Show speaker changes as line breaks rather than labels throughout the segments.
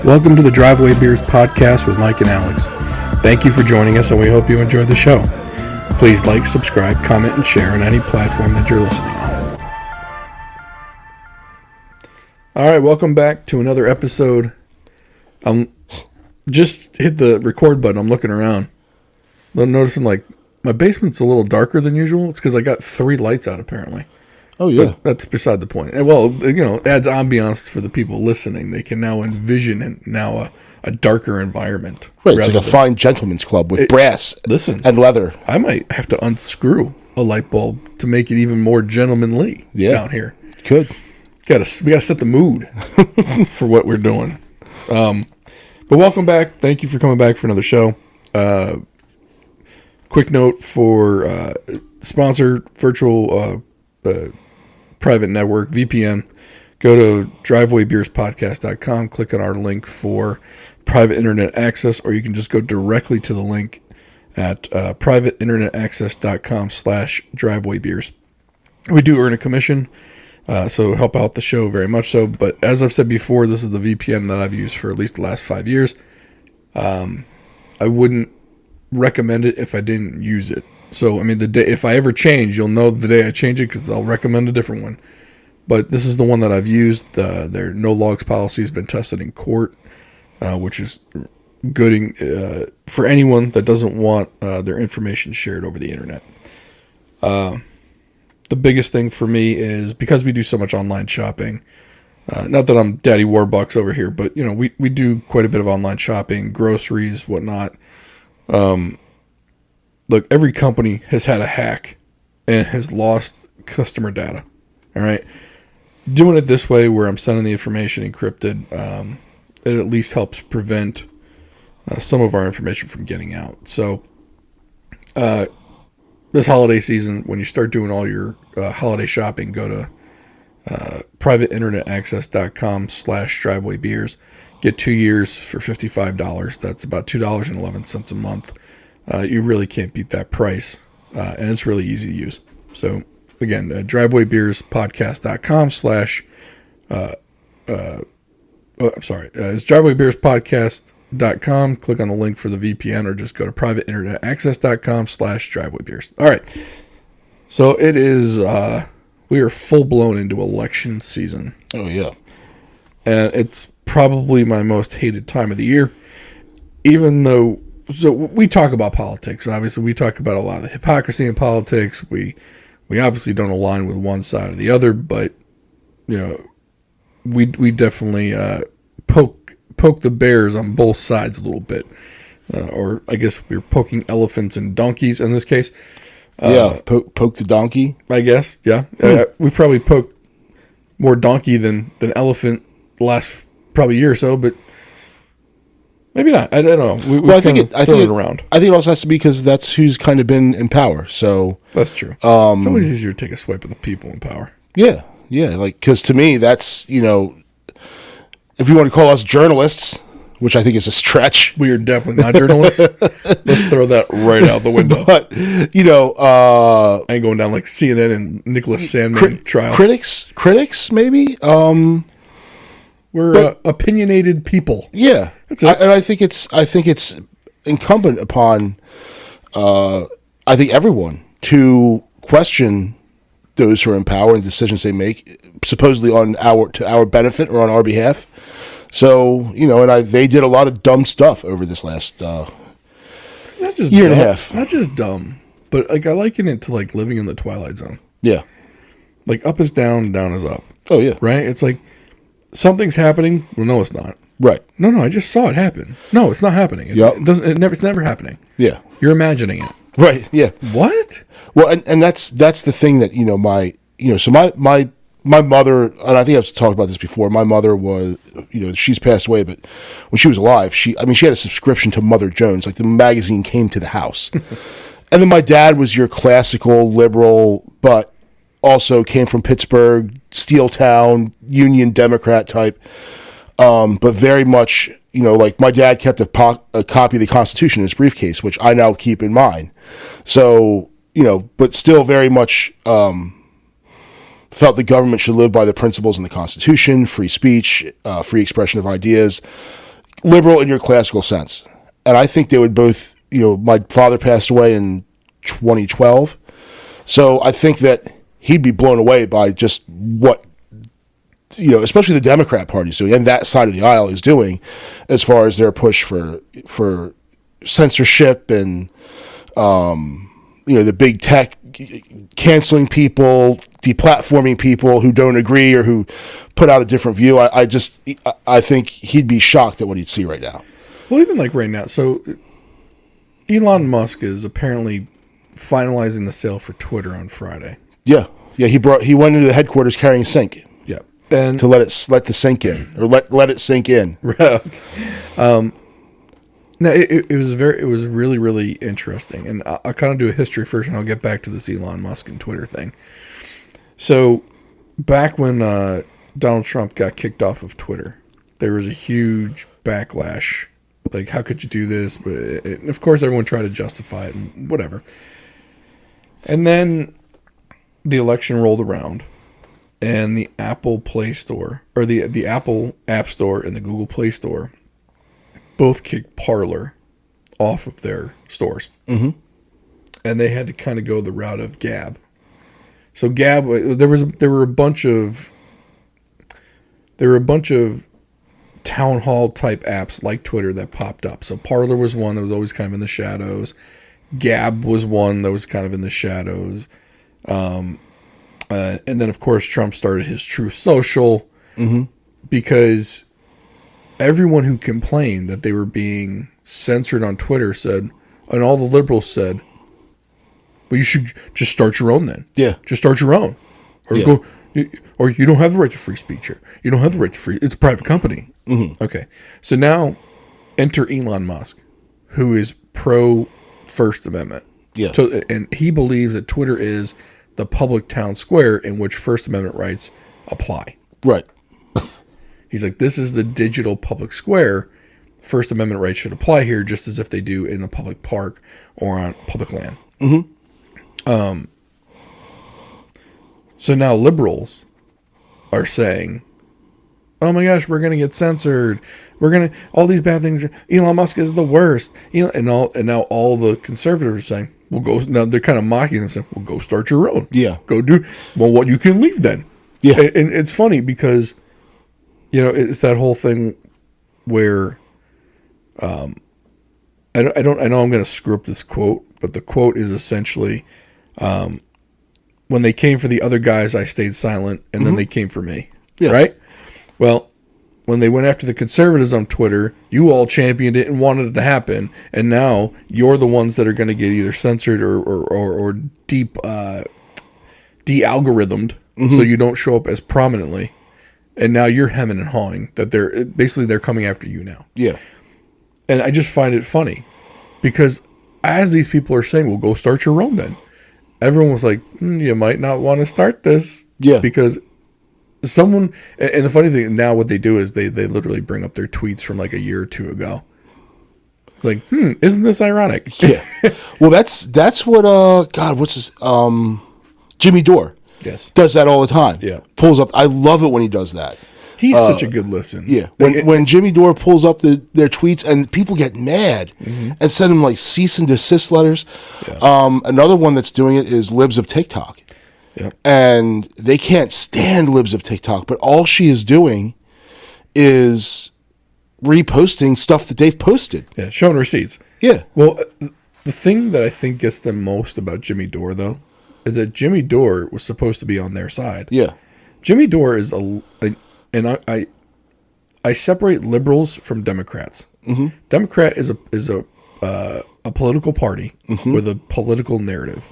Welcome to the Driveway Beers podcast with Mike and Alex. Thank you for joining us, and we hope you enjoy the show. Please like, subscribe, comment, and share on any platform that you're listening on. All right, welcome back to another episode. Just hit the record button. I'm looking around. I'm noticing, my basement's a little darker than usual. It's because I got 3 lights out, apparently.
Oh, yeah.
But that's beside the point. And, well, it adds ambiance for the people listening. They can now envision a darker environment.
Right, it's like a fine gentleman's club with brass and leather.
I might have to unscrew a light bulb to make it even more gentlemanly down here.
Could.
We gotta set the mood for what we're doing. But welcome back. Thank you for coming back for another show. Quick note for sponsor virtual private network, VPN. Go to drivewaybeerspodcast.com, click on our link for private internet access, or you can just go directly to the link at privateinternetaccess.com/drivewaybeers. We do earn a commission, so help out the show very much so. But as I've said before, this is the VPN that I've used for at least the last 5 years. I wouldn't recommend it if I didn't use it. So, the day, if I ever change, you'll know the day I change it because I'll recommend a different one. But this is the one that I've used. Their no logs policy has been tested in court, which is good for anyone that doesn't want their information shared over the internet. The biggest thing for me is because we do so much online shopping. Not that I'm Daddy Warbucks over here, but we do quite a bit of online shopping, groceries, whatnot. Look, every company has had a hack and has lost customer data. All right. Doing it this way where I'm sending the information encrypted, it at least helps prevent some of our information from getting out. So this holiday season, when you start doing all your holiday shopping, go to privateinternetaccess.com/drivewaybeers. Get 2 years for $55. That's about $2.11 a month. You really can't beat that price, and it's really easy to use. So, again, drivewaybeerspodcast.com it's drivewaybeerspodcast.com. Click on the link for the VPN, or just go to privateinternetaccess.com/drivewaybeers. All right. So it is, we are full blown into election season.
Oh, yeah.
And it's probably my most hated time of the year, even though. So we talk about politics. Obviously, we talk about a lot of the hypocrisy in politics. We obviously don't align with one side or the other, but we definitely poke the bears on both sides a little bit, or I guess we're poking elephants and donkeys in this case.
Poke the donkey. I guess,
yeah. We probably poked more donkey than elephant the last probably year or so, but. Maybe not. I don't know. I think it around.
I think it also has to be because that's who's kind of been in power. So
that's true. It's always easier to take a swipe at the people in power.
Yeah. Because to me, that's if you want to call us journalists, which I think is a stretch.
We are definitely not journalists. Let's throw that right out the window.
But
I ain't going down like CNN and Nicholas Sandman trial.
Critics, maybe.
We're opinionated people.
Yeah, that's it. I think it's incumbent upon I think everyone to question those who are in power and decisions they make, supposedly to our benefit or on our behalf. So they did a lot of dumb stuff over this last year and a half.
Not just dumb, but I liken it to living in the Twilight Zone.
Yeah,
up is down, down is up.
Oh yeah,
right. It's like. Something's happening. Well, no, it's not.
Right.
No, I just saw it happen. No, it's not happening. It's never happening.
Yeah.
You're imagining it.
Right. Yeah.
What?
Well, and that's the thing that so my mother, and I think I've talked about this before. My mother was she's passed away, but when she was alive, she had a subscription to Mother Jones. The magazine came to the house, and then my dad was your classical liberal, but also came from Pittsburgh, Steel Town, Union Democrat type, but very much, my dad kept a copy of the Constitution in his briefcase, which I now keep in mine. So, but still very much felt the government should live by the principles in the Constitution, free speech, free expression of ideas, liberal in your classical sense. And I think they would both, my father passed away in 2012. So I think that he'd be blown away by just what, especially the Democrat Party is doing and that side of the aisle is doing as far as their push for censorship and, the big tech canceling people, deplatforming people who don't agree or who put out a different view. I think he'd be shocked at what he'd see right now.
Well, even like right now. So Elon Musk is apparently finalizing the sale for Twitter on Friday.
Yeah. Yeah. He went into the headquarters carrying a sink.
Yeah. And
to let the sink in or let it sink in.
No, it was really, really interesting. And I'll kind of do a history first and I'll get back to this Elon Musk and Twitter thing. So back when Donald Trump got kicked off of Twitter, there was a huge backlash. Like, how could you do this? But of course, everyone tried to justify it and whatever. And then the election rolled around and the Apple Play Store, or the Apple App Store and the Google Play Store both kicked Parler off of their stores. Mm-hmm. And they had to kind of go the route of Gab. So Gab, there were a bunch of town hall type apps like Twitter that popped up. So Parler was one that was always kind of in the shadows. Gab was one that was kind of in the shadows. And then of course Trump started his Truth Social, because everyone who complained that they were being censored on Twitter said, and all the liberals said, well, you should just start your own then.
Yeah.
Just start your own. Or or you don't have the right to free speech here. You don't have the right to free, it's a private company. Mm-hmm. Okay. So now enter Elon Musk, who is pro First Amendment.
Yeah.
So, and he believes that Twitter is the public town square in which First Amendment rights apply.
Right.
He's like, this is the digital public square. First Amendment rights should apply here just as if they do in a public park or on public land. Mm-hmm. So now liberals are saying, oh my gosh, we're going to get censored. All these bad things. Elon Musk is the worst. And now all the conservatives are saying, well, go. Now they're kind of mocking them, saying, well, go start your own.
Yeah.
Go do, well, what you can leave then.
Yeah.
And it's funny because, it's that whole thing where, I know I'm going to screw up this quote, but the quote is essentially, when they came for the other guys, I stayed silent, and then they came for me.
Yeah.
Right? Well, when they went after the conservatives on Twitter, you all championed it and wanted it to happen, and now you're the ones that are going to get either censored or de-algorithmed, so you don't show up as prominently. And now you're hemming and hawing that they're coming after you now.
Yeah.
And I just find it funny because as these people are saying, well, go start your own then. Everyone was like, you might not want to start this.
Yeah.
Because someone, and the funny thing now what they do is they literally bring up their tweets from like a year or two ago. It's like, isn't this ironic?
Yeah. Well, that's what, what's his, Jimmy Dore.
Yes.
Does that all the time.
Yeah.
Pulls up. I love it when he does that.
He's such a good listen.
Yeah. When Jimmy Dore pulls up their tweets and people get mad and send him like cease and desist letters. Yeah. Another one that's doing it is Libs of TikTok.
Yeah.
And they can't stand Libs of TikTok, but all she is doing is reposting stuff that they've posted.
Yeah. Showing receipts.
Yeah.
Well, the thing that I think gets them most about Jimmy Dore, though, is that Jimmy Dore was supposed to be on their side.
Yeah.
Jimmy Dore is and I separate liberals from Democrats. Mm-hmm. Democrat is a political party with a political narrative.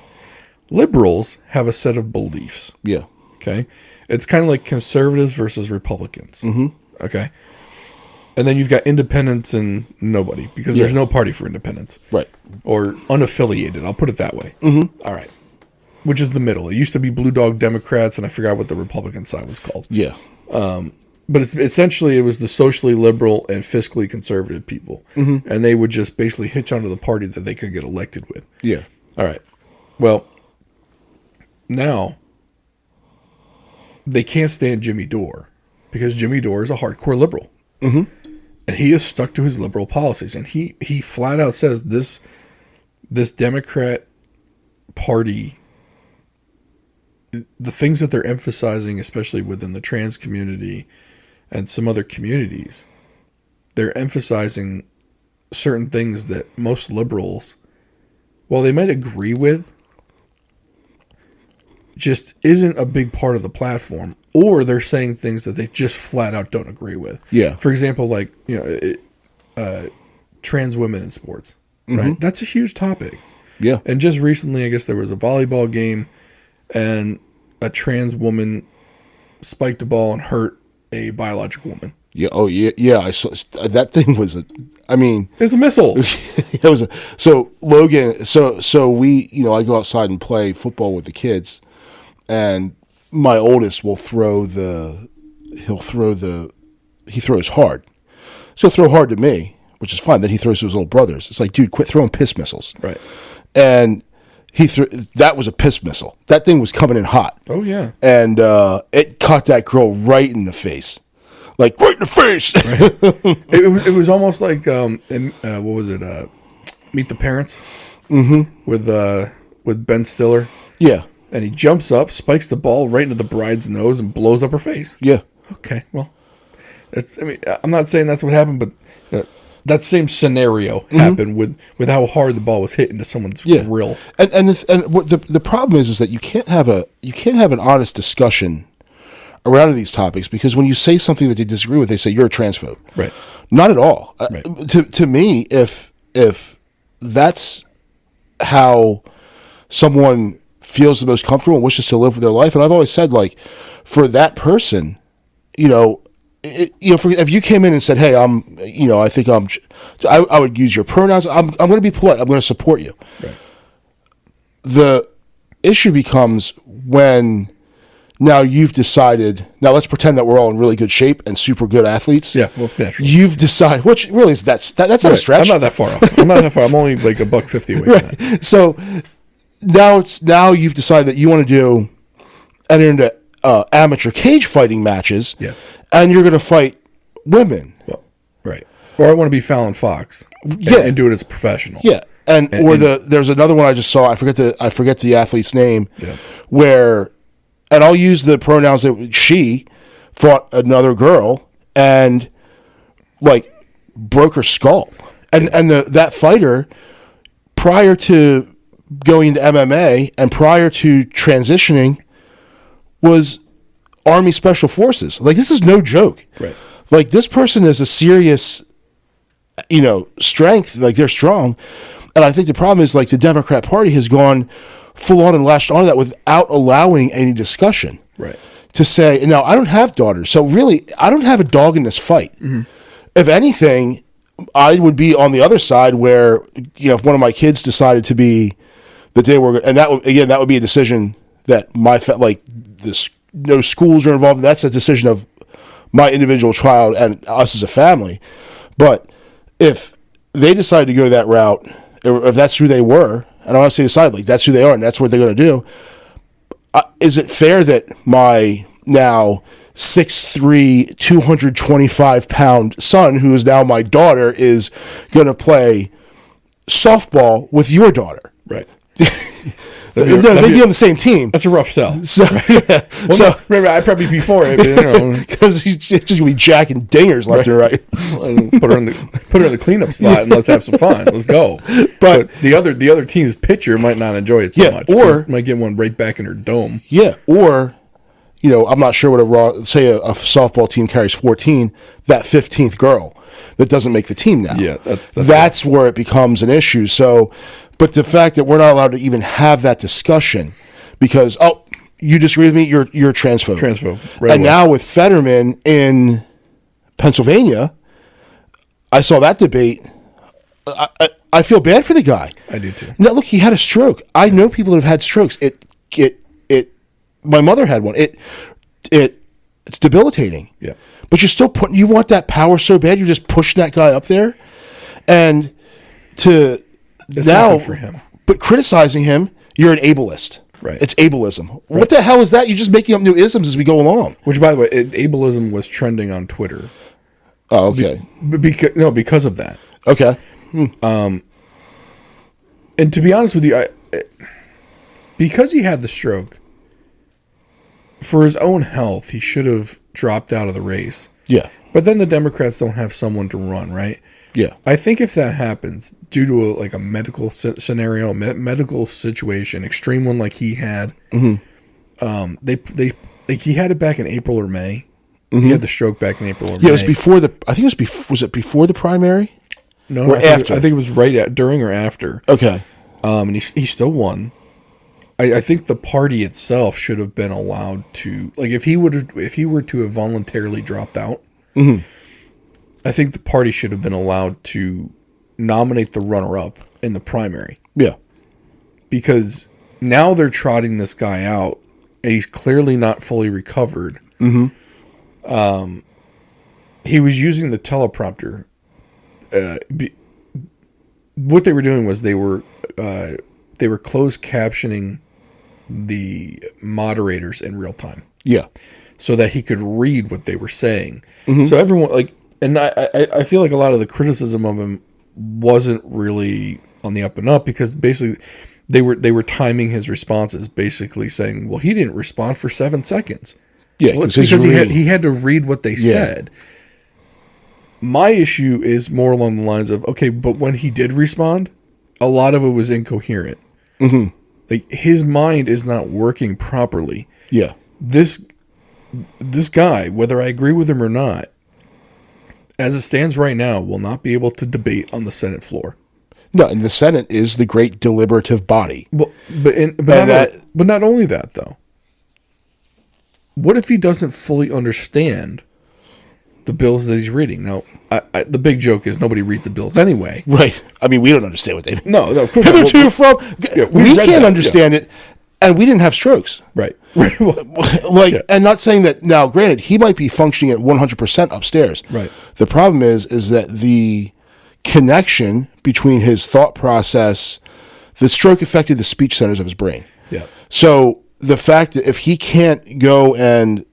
Liberals have a set of beliefs.
Yeah.
Okay. It's kind of like conservatives versus Republicans. Mm-hmm. Okay. And then you've got independents and nobody because there's no party for independents.
Right.
Or unaffiliated. I'll put it that way. Mm-hmm. All right. Which is the middle. It used to be Blue Dog Democrats, and I forgot what the Republican side was called.
Yeah.
But it's essentially it was the socially liberal and fiscally conservative people. Mm-hmm. And they would just basically hitch onto the party that they could get elected with.
Yeah.
All right. Well, now they can't stand Jimmy Dore because Jimmy Dore is a hardcore liberal. Mm-hmm. And he is stuck to his liberal policies. And he flat out says this Democrat Party, the things that they're emphasizing, especially within the trans community and some other communities, they're emphasizing certain things that most liberals, while they might agree with, just isn't a big part of the platform, or they're saying things that they just flat out don't agree with.
Yeah.
For example, like, trans women in sports, right? That's a huge topic.
Yeah.
And just recently, I guess there was a volleyball game, and a trans woman spiked a ball and hurt a biological woman.
Yeah. Oh, yeah. Yeah. I saw that thing was it was
a missile.
So Logan. So we, I go outside and play football with the kids, and my oldest will he throws hard. So he'll throw hard to me, which is fine. Then he throws to his little brothers. It's like, dude, quit throwing piss missiles.
Right.
And that was a piss missile. That thing was coming in hot.
Oh, yeah.
And it caught that girl right in the face. Like, right in the face.
Right. It was almost like, what was it? Meet the Parents? Mm-hmm. With Ben Stiller.
Yeah.
And he jumps up, spikes the ball right into the bride's nose, and blows up her face.
Yeah.
Okay, well, I'm not saying that's what happened, but that same scenario happened with how hard the ball was hit into someone's grill.
And what the problem is that you can't have an honest discussion around these topics, because when you say something that they disagree with, they say you're a transphobe.
Right.
Not at all.
Right.
To me, if that's how someone feels the most comfortable and wishes to live with their life, and I've always said, like, for that person, if you came in and said, "Hey, I would use your pronouns. I'm going to be polite. I'm going to support you."
Right.
The issue becomes when now you've decided. Now let's pretend that we're all in really good shape and super good athletes.
Yeah, well, naturally.
You've decided, which really is that's not a stretch.
I'm not that far off. I'm only like $150 away from that.
So now you've decided that you want to enter into amateur cage fighting matches.
Yes.
And you're going to fight women.
Well, right. Or I want to be Fallon Fox. And do it as a professional.
Yeah. There's another one I just saw. I forget the athlete's name.
Yeah.
Where, and I'll use the pronouns that she fought another girl and like broke her skull. And that fighter, prior to going into MMA and prior to transitioning, was Army Special Forces. Like, this is no joke.
Right.
Like, this person is a serious, strength. Like, they're strong. And I think the problem is, like, the Democrat Party has gone full on and latched onto that without allowing any discussion.
Right.
To say, now, I don't have daughters, so really, I don't have a dog in this fight. Mm-hmm. If anything, I would be on the other side where, if one of my kids decided to be that they were, and that would be a decision that no schools are involved in. That's a decision of my individual child and us as a family. But if they decided to go that route, or if that's who they were, and I don't want to say decide, like, that's who they are and that's what they're going to do, is it fair that my now 6'3", 225-pound son, who is now my daughter, is going to play softball with your daughter?
Right.
They'd be on the same team.
That's a rough sell.
So,
remember, I'd probably be for it,
because he's just gonna be jacking dingers left and right.
Put her in the cleanup spot and let's have some fun. Let's go. But the other team's pitcher might not enjoy it so much, or might get one right back in her dome.
Yeah, or I'm not sure what a softball team carries 14. That 15th girl that doesn't make the team now.
Yeah,
that's where it becomes an issue. So. But the fact that we're not allowed to even have that discussion because, you disagree with me, you're transphobe.
Transphobe.
Right and away. Now with Fetterman in Pennsylvania, I saw that debate. I feel bad for the guy.
I do too.
Now look, he had a stroke. I know people that have had strokes. My mother had one. It's debilitating.
Yeah.
But you're still you want that power so bad, you're just pushing that guy up there. And it's now
for him.
But criticizing him, you're an ableist.
Right.
It's ableism. Right. What the hell is that? You're just making up new isms as we go along.
Which, by the way, ableism was trending on Twitter
Oh, okay.
Because of that.
Okay.
And to be honest with you, because he had the stroke, for his own health, he should have dropped out of the race.
Yeah.
But then the Democrats don't have someone to run, right?
Yeah.
I think if that happens, due to a medical scenario, medical situation, extreme one like he had, he had it back in April or May. He had the stroke back in April or May.
Yeah, it was before I think it was was it before the primary?
No,
or after?
I think it was during or after.
Okay.
And he still won. I think the party itself should have been allowed to, like, if he were to have voluntarily dropped out, I think the party should have been allowed to nominate the runner-up in the primary.
Yeah.
Because now they're trotting this guy out, and he's clearly not fully recovered. He was using the teleprompter. What they were doing was they were closed captioning the moderators in real time.
Yeah.
So that he could read what they were saying. So everyone, and I feel like a lot of the criticism of him wasn't really on the up and up, because basically they were timing his responses, basically saying, well, he didn't respond for 7 seconds.
Yeah,
well, it's because he had to read what they said. My issue is more along the lines of, okay, but when he did respond, a lot of it was incoherent. Like, his mind is not working properly.
Yeah.
This guy, whether I agree with him or not, as it stands right now, will not be able to debate on the Senate floor.
No, and the Senate is the great deliberative body.
Well, but not only that, though. What if he doesn't fully understand the bills that he's reading? Now, the big joke is nobody reads the bills anyway.
Right. I mean, we don't understand what they mean.
No, of course
Hitherto
not.
from...
Yeah,
we can't understand it, and we didn't have strokes.
Right.
And not saying that... Now, granted, he might be functioning at 100% upstairs.
Right.
The problem is that the connection between his thought process... The stroke affected the speech centers of his brain.
Yeah.
So the fact that if he can't go and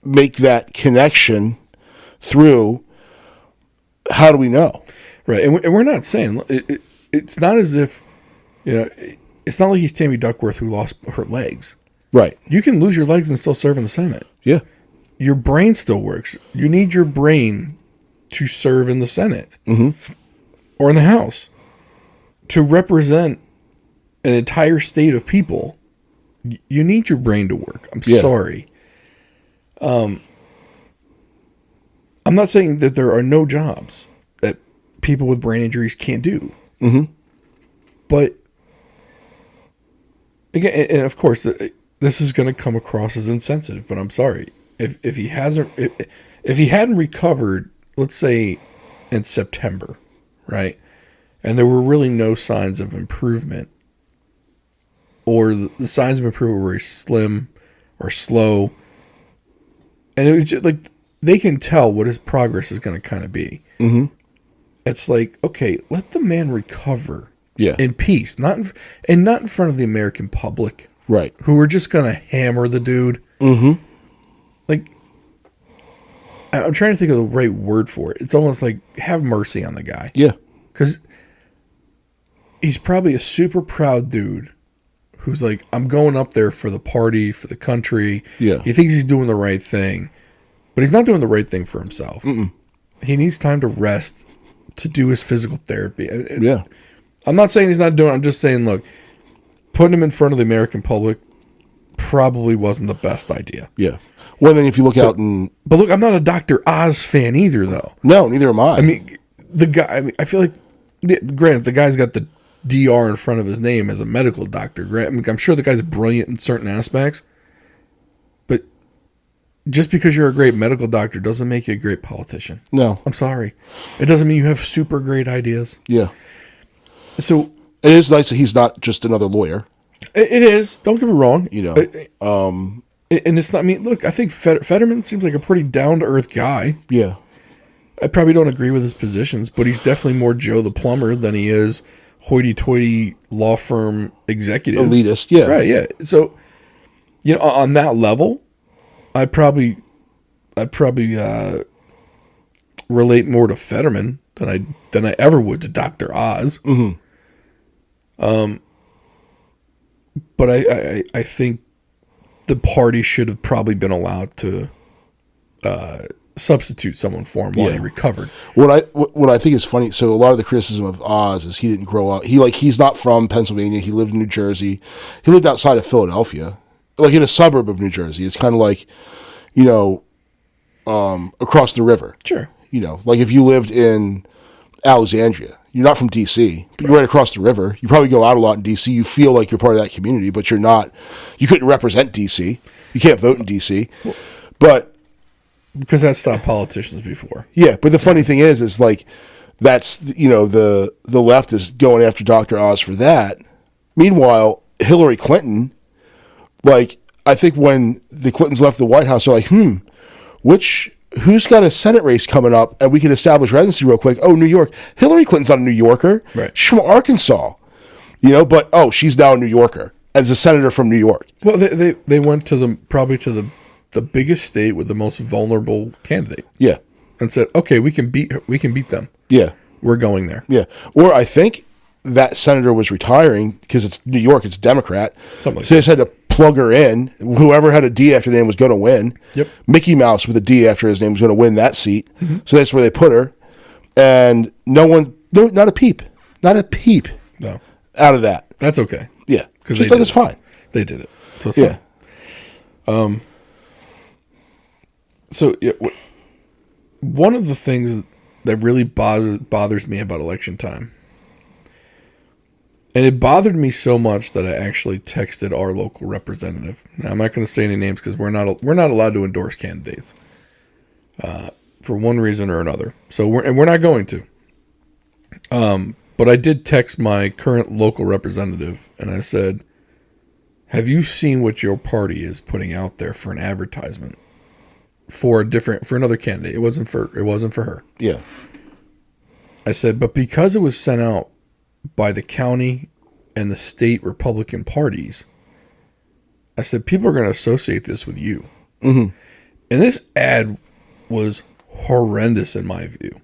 make that connection through, how do we know?
Right, and we're not saying it's not as if, it's not like he's Tammy Duckworth who lost her legs.
Right.
You can lose your legs and still serve in the Senate.
Yeah.
Your brain still works. You need your brain to serve in the Senate or in the House to represent an entire state of people. You need your brain to work. I'm sorry. I'm not saying that there are no jobs that people with brain injuries can't do. But again, and of course, this is going to come across as insensitive. But I'm sorry, if he hadn't recovered, let's say in September, right, and there were really no signs of improvement, or the signs of improvement were very slim or slow, and it was just like, they can tell what his progress is going to kind of be. It's like, okay, let the man recover in peace, not in front of the American public,
right?
Who are just going to hammer the dude. Like, I'm trying to think of the right word for it. It's almost like, have mercy on the guy.
Yeah,
because he's probably a super proud dude who's like, I'm going up there for the party, for the country.
Yeah,
he thinks he's doing the right thing. But he's not doing the right thing for himself. He needs time to rest, to do his physical therapy.
Yeah.
I'm not saying he's not doing it. I'm just saying, look, putting him in front of the American public probably wasn't the best idea.
Yeah. Well, then if you look out and...
But look, I'm not a Dr. Oz fan either, though.
No, neither am I.
I mean, the guy... I feel like... Granted, the guy's got the DR in front of his name as a medical doctor. I'm sure the guy's brilliant in certain aspects. But just because you're a great medical doctor doesn't make you a great politician.
No.
I'm sorry. It doesn't mean you have super great ideas.
Yeah.
So
it is nice that he's not just another lawyer.
It is. Don't get me wrong.
And
it's not. I mean, look. I think Fetterman seems like a pretty down to earth guy.
Yeah.
I probably don't agree with his positions, but he's definitely more Joe the plumber than he is hoity-toity law firm executive.
Elitist. Yeah.
Right. Yeah. So, on that level, I'd probably relate more to Fetterman than I ever would to Dr. Oz.
Mm-hmm.
But I think the party should have probably been allowed to substitute someone for him while he recovered.
What I think is funny, so a lot of the criticism of Oz is he didn't grow up. He's not from Pennsylvania. He lived in New Jersey. He lived outside of Philadelphia, like in a suburb of New Jersey. It's kind of like, across the river.
Sure.
Like if you lived in Alexandria, you're not from D.C., but you're right across the river. You probably go out a lot in D.C. You feel like you're part of that community, but you're not. You couldn't represent D.C. You can't vote in D.C. But
because that stopped politicians before.
Yeah, but the funny thing is like that's the left is going after Dr. Oz for that. Meanwhile, Hillary Clinton, like I think when the Clintons left the White House, they're like, who's got a Senate race coming up and we can establish residency real quick? Oh, New York. Hillary Clinton's not a New Yorker.
Right.
She's from Arkansas. But she's now a New Yorker as a senator from New York.
Well, they went to the biggest state with the most vulnerable candidate.
Yeah.
And said, "Okay, we can beat them."
Yeah.
We're going there.
Yeah. Or I think that senator was retiring because it's New York, it's Democrat.
Something like
so they just had to plug her in. Whoever had a D after their name was going to win.
Yep.
Mickey Mouse with a D after his name was going to win that seat. Mm-hmm. So that's where they put her. And not a peep out of that.
That's okay.
Yeah.
Because
it's fine.
They did it. So it's fine. So one of the things that really bothers me about election time, and it bothered me so much that I actually texted our local representative. Now, I'm not going to say any names because we're not allowed to endorse candidates for one reason or another. So we're not going to. But I did text my current local representative and I said, "Have you seen what your party is putting out there for an advertisement for another candidate? It wasn't for her."
Yeah.
I said, "But because it was sent out by the county and the state Republican parties," I said, "people are going to associate this with you."
Mm-hmm.
And this ad was horrendous in my view.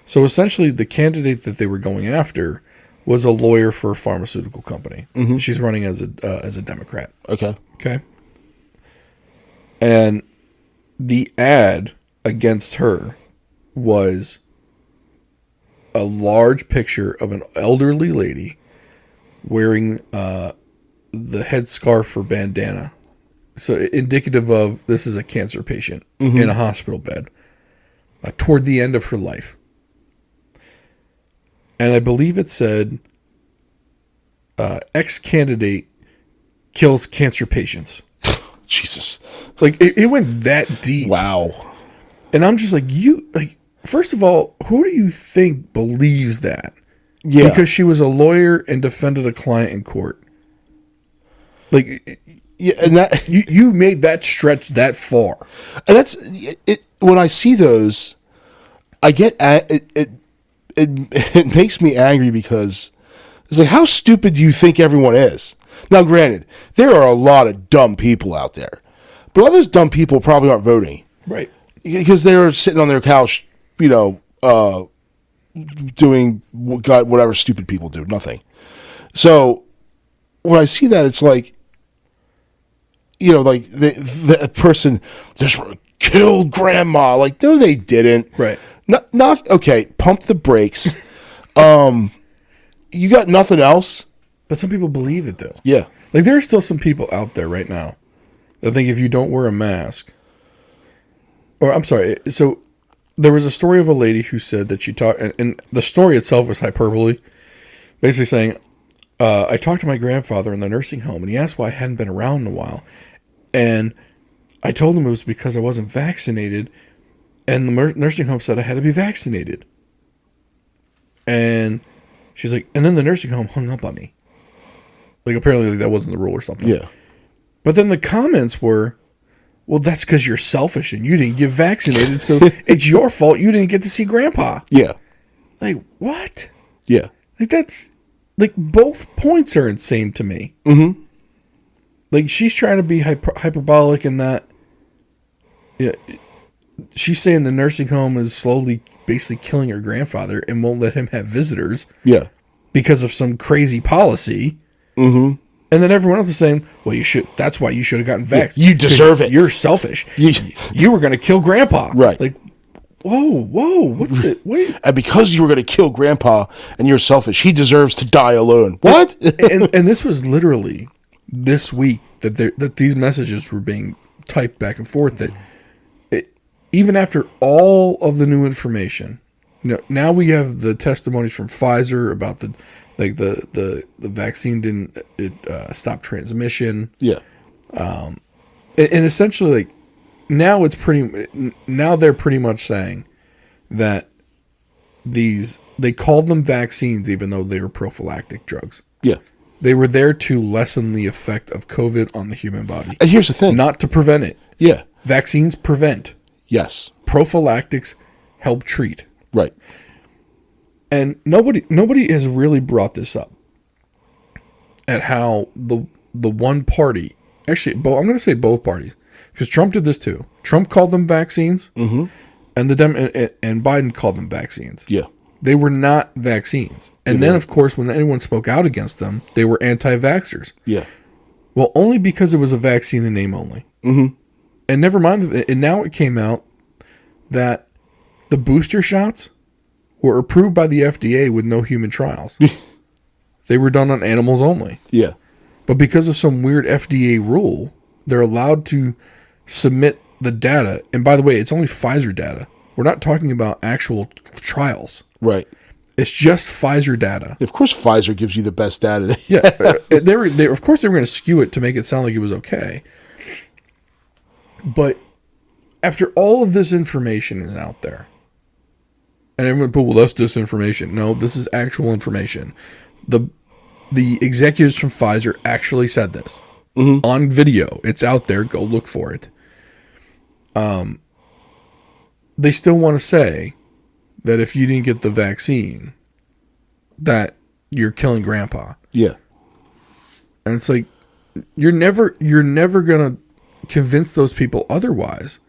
So essentially, the candidate that they were going after was a lawyer for a pharmaceutical company. Mm-hmm. She's running as a Democrat.
Okay.
And the ad against her was a large picture of an elderly lady wearing the headscarf or bandana. So indicative of this is a cancer patient in a hospital bed toward the end of her life. And I believe it said, ex-candidate kills cancer patients.
Jesus.
Like, it went that deep.
Wow.
And I'm just like, first of all, who do you think believes that?
Yeah.
Because she was a lawyer and defended a client in court. Like,
yeah, and that
you made that stretch that far.
And that's it. When I see those, I get it makes me angry because it's like, how stupid do you think everyone is? Now, granted, there are a lot of dumb people out there, but all those dumb people probably aren't voting,
right?
Because they're sitting on their couch, doing whatever stupid people do, nothing. So when I see that, it's like, like the person just killed grandma. Like, no, they didn't.
Right.
Not okay. Pump the brakes. You got nothing else.
But some people believe it though.
Yeah.
Like, there are still some people out there right now that think if you don't wear a mask, or I'm sorry. So there was a story of a lady who said that she talked, and the story itself was hyperbole, basically saying, I talked to my grandfather in the nursing home, and he asked why I hadn't been around in a while. And I told him it was because I wasn't vaccinated, and the nursing home said I had to be vaccinated. And she's like, and then the nursing home hung up on me. Like, apparently that wasn't the rule or something.
Yeah.
But then the comments were, well, that's because you're selfish and you didn't get vaccinated, so it's your fault you didn't get to see Grandpa.
Yeah.
Like, what?
Yeah.
Like, that's... Like, both points are insane to me.
Mm-hmm.
Like, she's trying to be hyperbolic in that... Yeah, she's saying the nursing home is slowly basically killing her grandfather and won't let him have visitors.
Yeah.
Because of some crazy policy. Mm-hmm. And then everyone else is saying, well, that's why you should have gotten vaxxed.
You deserve it.
You're selfish. You were going to kill grandpa.
Right.
Like, whoa. What?
And because you were going to kill grandpa and you're selfish, he deserves to die alone. What?
and this was literally this week that these messages were being typed back and forth, that even after all of the new information, now we have the testimonies from Pfizer about the vaccine didn't stop transmission.
Yeah.
And essentially, like, now they're pretty much saying that they called them vaccines even though they were prophylactic drugs.
Yeah.
They were there to lessen the effect of COVID on the human body.
And here's the thing.
Not to prevent it.
Yeah.
Vaccines prevent.
Yes.
Prophylactics help treat.
Right.
And nobody has really brought this up at how the one party, actually, I'm going to say both parties, because Trump did this too. Trump called them vaccines, and and Biden called them vaccines.
Yeah.
They were not vaccines. And then, of course, when anyone spoke out against them, they were anti-vaxxers.
Yeah.
Well, only because it was a vaccine in name only. Mm-hmm. And never mind, and now it came out that the booster shots were approved by the FDA with no human trials. They were done on animals only.
Yeah.
But because of some weird FDA rule, they're allowed to submit the data. And by the way, it's only Pfizer data. We're not talking about actual trials.
Right.
It's just Pfizer data.
Of course, Pfizer gives you the best data.
Yeah. Of course, they were going to skew it to make it sound like it was okay. But after all of this information is out there, and everyone put, well, that's disinformation. No, this is actual information. The executives from Pfizer actually said this on video. It's out there. Go look for it. They still want to say that if you didn't get the vaccine, that you're killing grandpa.
Yeah.
And it's like, you're never going to convince those people otherwise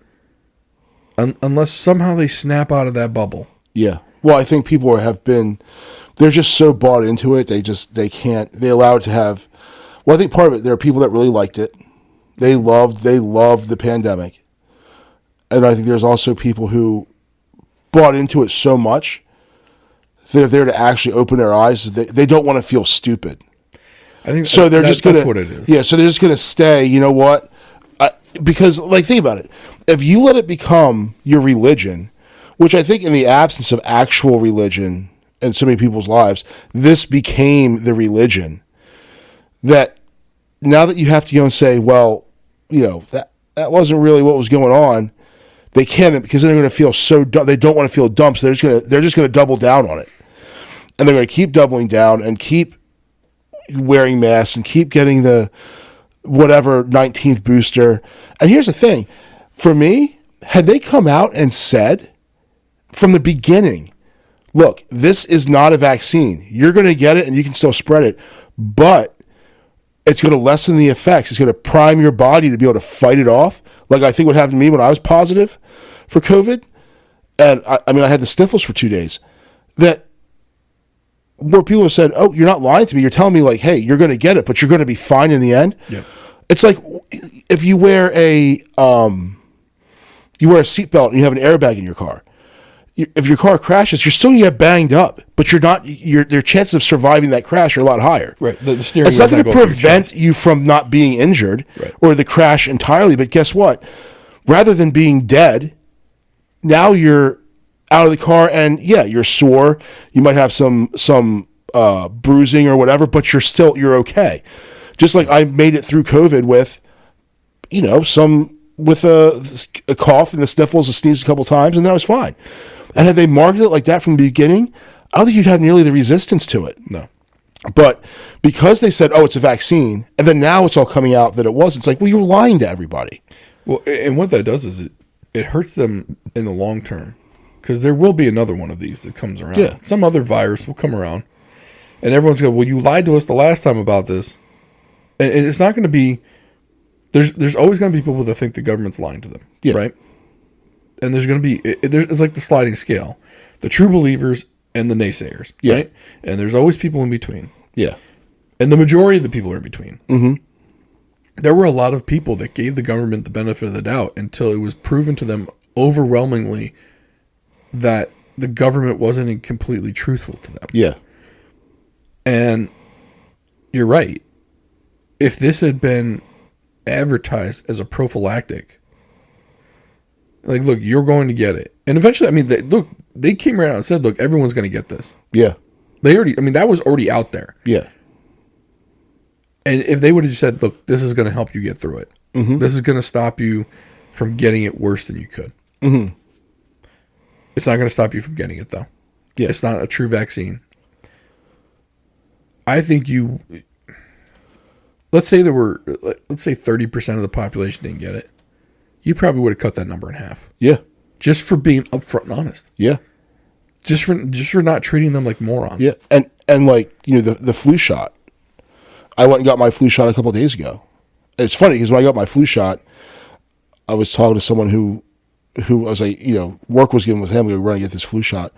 unless somehow they snap out of that bubble.
Yeah. Well, I think people they're just so bought into it. They allow it to have, well, I think part of it, there are people that really liked it. They loved the pandemic. And I think there's also people who bought into it so much that if they're to actually open their eyes, they don't want to feel stupid.
I think
so. That's
what it is.
Yeah. So they're just going to stay. You know what? Because, like, think about it. If you let it become your religion, which I think in the absence of actual religion in so many people's lives, this became the religion, that now that you have to go and say, well, that wasn't really what was going on, they can't, because then they're going to feel so dumb. They don't want to feel dumb, so they're just going to double down on it. And they're going to keep doubling down and keep wearing masks and keep getting the whatever 19th booster. And here's the thing. For me, had they come out and said from the beginning, look, this is not a vaccine. You're going to get it and you can still spread it, but it's going to lessen the effects. It's going to prime your body to be able to fight it off. Like I think what happened to me when I was positive for COVID. And I had the sniffles for 2 days. That where people have said, oh, you're not lying to me. You're telling me, like, hey, you're going to get it, but you're going to be fine in the end.
Yeah.
It's like if you wear a seatbelt and you have an airbag in your car. If your car crashes, you're still going to get banged up, but you're not. Their chances of surviving that crash are a lot higher.
Right. The steering
it's not
wheel's
going to prevent you from not being injured or the crash entirely. But guess what? Rather than being dead, now you're out of the car and you're sore. You might have some bruising or whatever, but you're okay. Just like I made it through COVID with, with a cough and the sniffles, a sneeze a couple times, and then I was fine. And had they marketed it like that from the beginning, I don't think you'd have nearly the resistance to it.
No.
But because they said, oh, it's a vaccine, and then now it's all coming out that it was, it's like, well, you're lying to everybody.
Well, and what that does is it hurts them in the long term, because there will be another one of these that comes around.
Yeah.
Some other virus will come around, and everyone's going, well, you lied to us the last time about this. And it's not going to be, there's always going to be people that think the government's lying to them, right? and there's going to be it's like the sliding scale, the true believers and the naysayers,
Yeah.
right? And there's always people in between.
Yeah.
And the majority of the people are in between.
Mm-hmm.
There were a lot of people that gave the government the benefit of the doubt until it was proven to them overwhelmingly that the government wasn't completely truthful to them.
Yeah.
And you're right. If this had been advertised as a prophylactic, like, look, you're going to get it. And eventually, I mean, they came right out and said, look, everyone's going to get this.
Yeah.
That was already out there.
Yeah.
And if they would have said, look, this is going to help you get through it.
Mm-hmm.
This is going to stop you from getting it worse than you could.
Mm-hmm.
It's not going to stop you from getting it, though.
Yeah.
It's not a true vaccine. I think let's say 30% of the population didn't get it. You probably would have cut that number in half.
Yeah.
Just for being upfront and honest.
Yeah.
Just for not treating them like morons.
Yeah. And like, the flu shot. I went and got my flu shot a couple of days ago. It's funny because when I got my flu shot, I was talking to someone who I was like, work was getting with him. We were going to get this flu shot.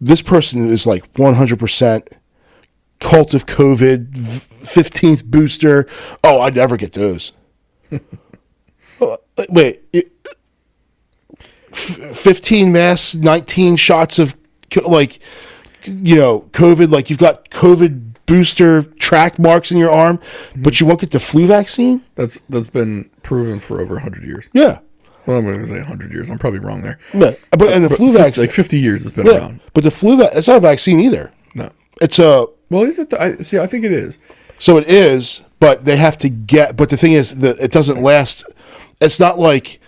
This person is like 100% cult of COVID, 15th booster. Oh, I'd never get those. Wait, 15 masks, 19 shots of COVID. Like you've got COVID booster track marks in your arm, but you won't get the flu vaccine?
That's been proven for over 100 years.
Yeah.
Well, I'm going to say 100 years. I'm probably wrong there.
Yeah. But the flu vaccine,
like 50 years it's been around.
But the flu it's not a vaccine either.
No.
It's a
Well, is it? I think it is.
So it is, but they have to get. But the thing is that it doesn't last. It's not like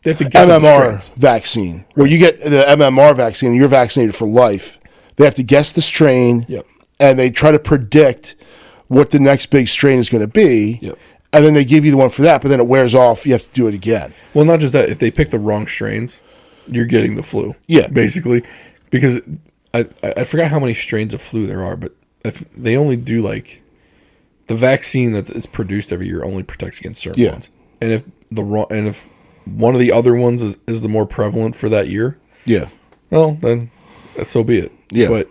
they have to guess
MMR vaccine where you get the MMR vaccine and you're vaccinated for life. They have to guess the strain.
Yep.
And they try to predict what the next big strain is going to be.
Yep.
And then they give you the one for that, but then it wears off. You have to do it again.
Well, not just that. If they pick the wrong strains, you're getting the flu.
Yeah.
Basically. Because I forgot how many strains of flu there are, but if they only do like the vaccine that is produced every year only protects against certain ones. And if one of the other ones is the more prevalent for that year,
yeah.
Well, then so be it.
Yeah.
But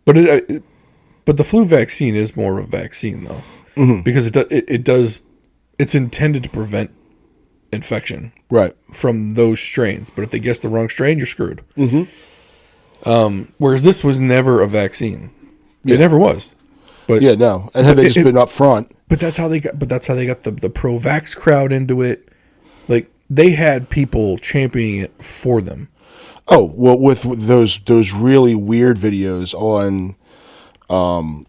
but the flu vaccine is more of a vaccine though, because it's intended to prevent infection
Right.
from those strains. But if they guess the wrong strain, you're screwed. Whereas this was never a vaccine. It never was. But
Yeah, no. And had they just been up front.
But that's how they got the pro-vax crowd into it. Like they had people championing it for them.
Oh, well, with those really weird videos on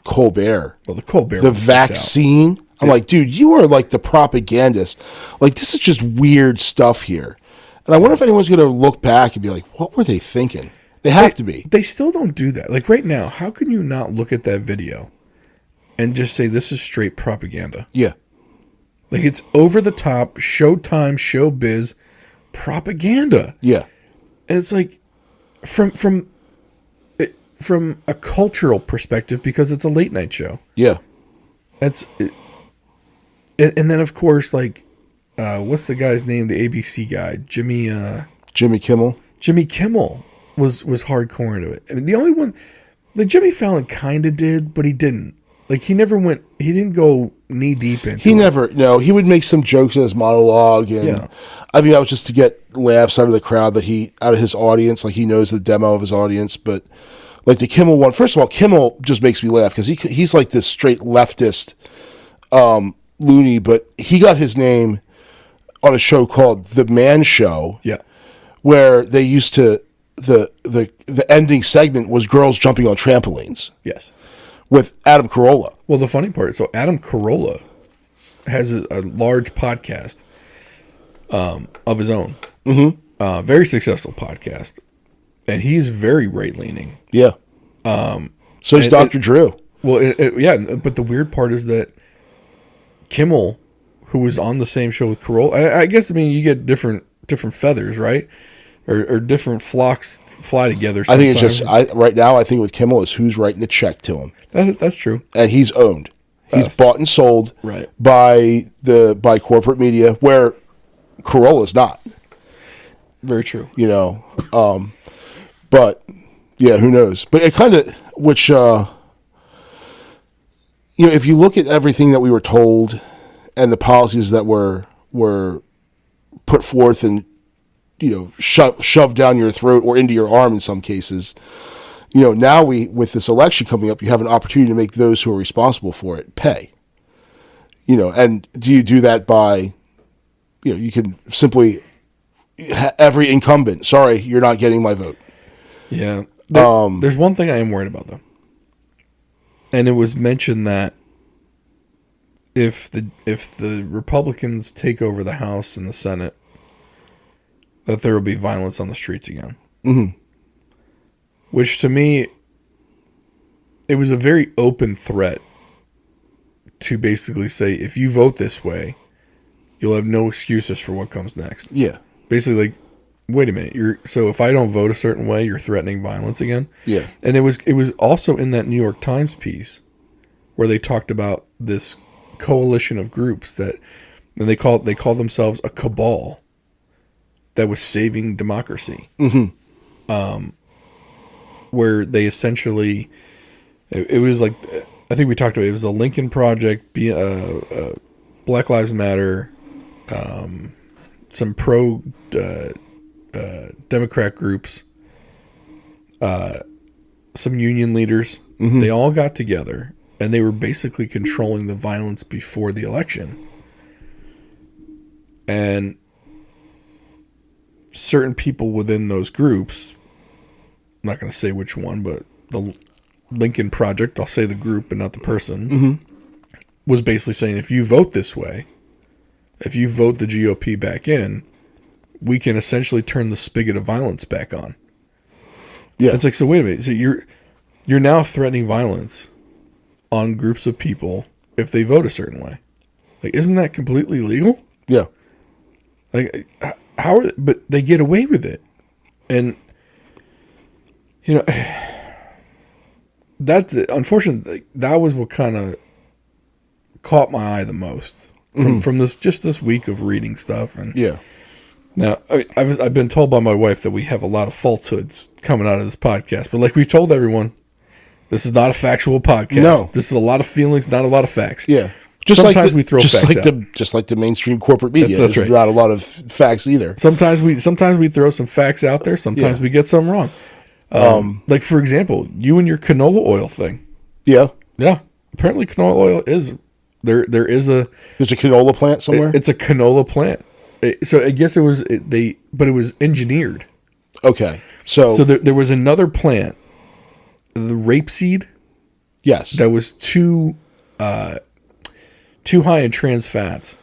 Colbert.
Well, the Colbert
The
one sticks out.
vaccine. I'm like, dude, you are like the propagandist. Like, this is just weird stuff here. And I wonder if anyone's going to look back and be like, what were they thinking? They have to be.
They still don't do that. Like right now, how can you not look at that video and just say this is straight propaganda?
Yeah.
Like it's over the top, Showtime, showbiz propaganda.
Yeah.
And it's like from a cultural perspective because it's a late night show.
Yeah.
And then of course like what's the guy's name? The ABC guy,
Jimmy Kimmel.
Jimmy Kimmel was hardcore into it. I mean, the only one, like Jimmy Fallon kind of did, but he didn't. Like he didn't go knee deep into it.
He would make some jokes in his monologue. And I mean, that was just to get laughs out of the crowd out of his audience. Like he knows the demo of his audience. But like the Kimmel one, first of all, Kimmel just makes me laugh because he's like this straight leftist loony, but he got his name on a show called The Man Show.
Yeah.
Where they used to, the ending segment was girls jumping on trampolines.
Yes.
With Adam Carolla.
Well, the funny part, so Adam Carolla has a large podcast of his own. Mm-hmm. Very successful podcast. And he's very right-leaning.
Yeah. So is Dr. Drew.
Well, but the weird part is that Kimmel, who was on the same show with Carolla, I guess, I mean, you get different feathers, right? Or different flocks fly together sometimes.
I think it's just, right now, I think with Kimmel is who's writing the check to him.
That's true.
And he's owned. He's bought and sold
Right.
by corporate media, where Corolla's not.
Very true.
You know, but yeah, who knows? But it kind of, which you know, if you look at everything that we were told and the policies that were put forth and, you know, shoved down your throat or into your arm in some cases, you know, now with this election coming up, you have an opportunity to make those who are responsible for it pay. You know, and do you do that by, you know, you can simply, every incumbent, sorry, you're not getting my vote.
Yeah. There's one thing I am worried about, though. And it was mentioned that if the Republicans take over the House and the Senate, that there will be violence on the streets again.
Mm-hmm.
Which, to me, it was a very open threat to basically say, if you vote this way, you'll have no excuses for what comes next.
Yeah.
Basically, like, wait a minute. So if I don't vote a certain way, you're threatening violence again?
Yeah.
And it was also in that New York Times piece where they talked about this coalition of groups that, and they called themselves a cabal that was saving democracy.
Mm-hmm.
Where they essentially, it was like, I think we talked about it, was the Lincoln Project, Black Lives Matter, some pro Democrat groups, some union leaders.
Mm-hmm.
They all got together and they were basically controlling the violence before the election. And certain people within those groups, I'm not going to say which one, but the Lincoln Project, I'll say the group but not the person,
mm-hmm.
was basically saying, if you vote this way, if you vote the GOP back in, we can essentially turn the spigot of violence back on.
Yeah.
It's like, so wait a minute. So you're now threatening violence on groups of people if they vote a certain way. Like, isn't that completely legal?
Yeah.
Like, how are, but they get away with it. And, you know, that's it. Unfortunately, that was what kind of caught my eye the most from this week of reading stuff. And
yeah.
Now, I've been told by my wife that we have a lot of falsehoods coming out of this podcast, but like we told everyone, this is not a factual podcast.
No.
This is a lot of feelings, not a lot of facts.
Yeah.
Sometimes we throw facts out.
Just like the mainstream corporate media.
That's
There's
right.
not a lot of facts either.
Sometimes we throw some facts out there. Sometimes we get some wrong. Like, for example, you and your canola oil thing.
Yeah.
Yeah. Apparently canola oil is, there's a
canola plant somewhere?
It's a canola plant. So I guess it was, but it was engineered.
Okay. So
there was another plant, the rapeseed.
Yes.
That was too high in trans fats,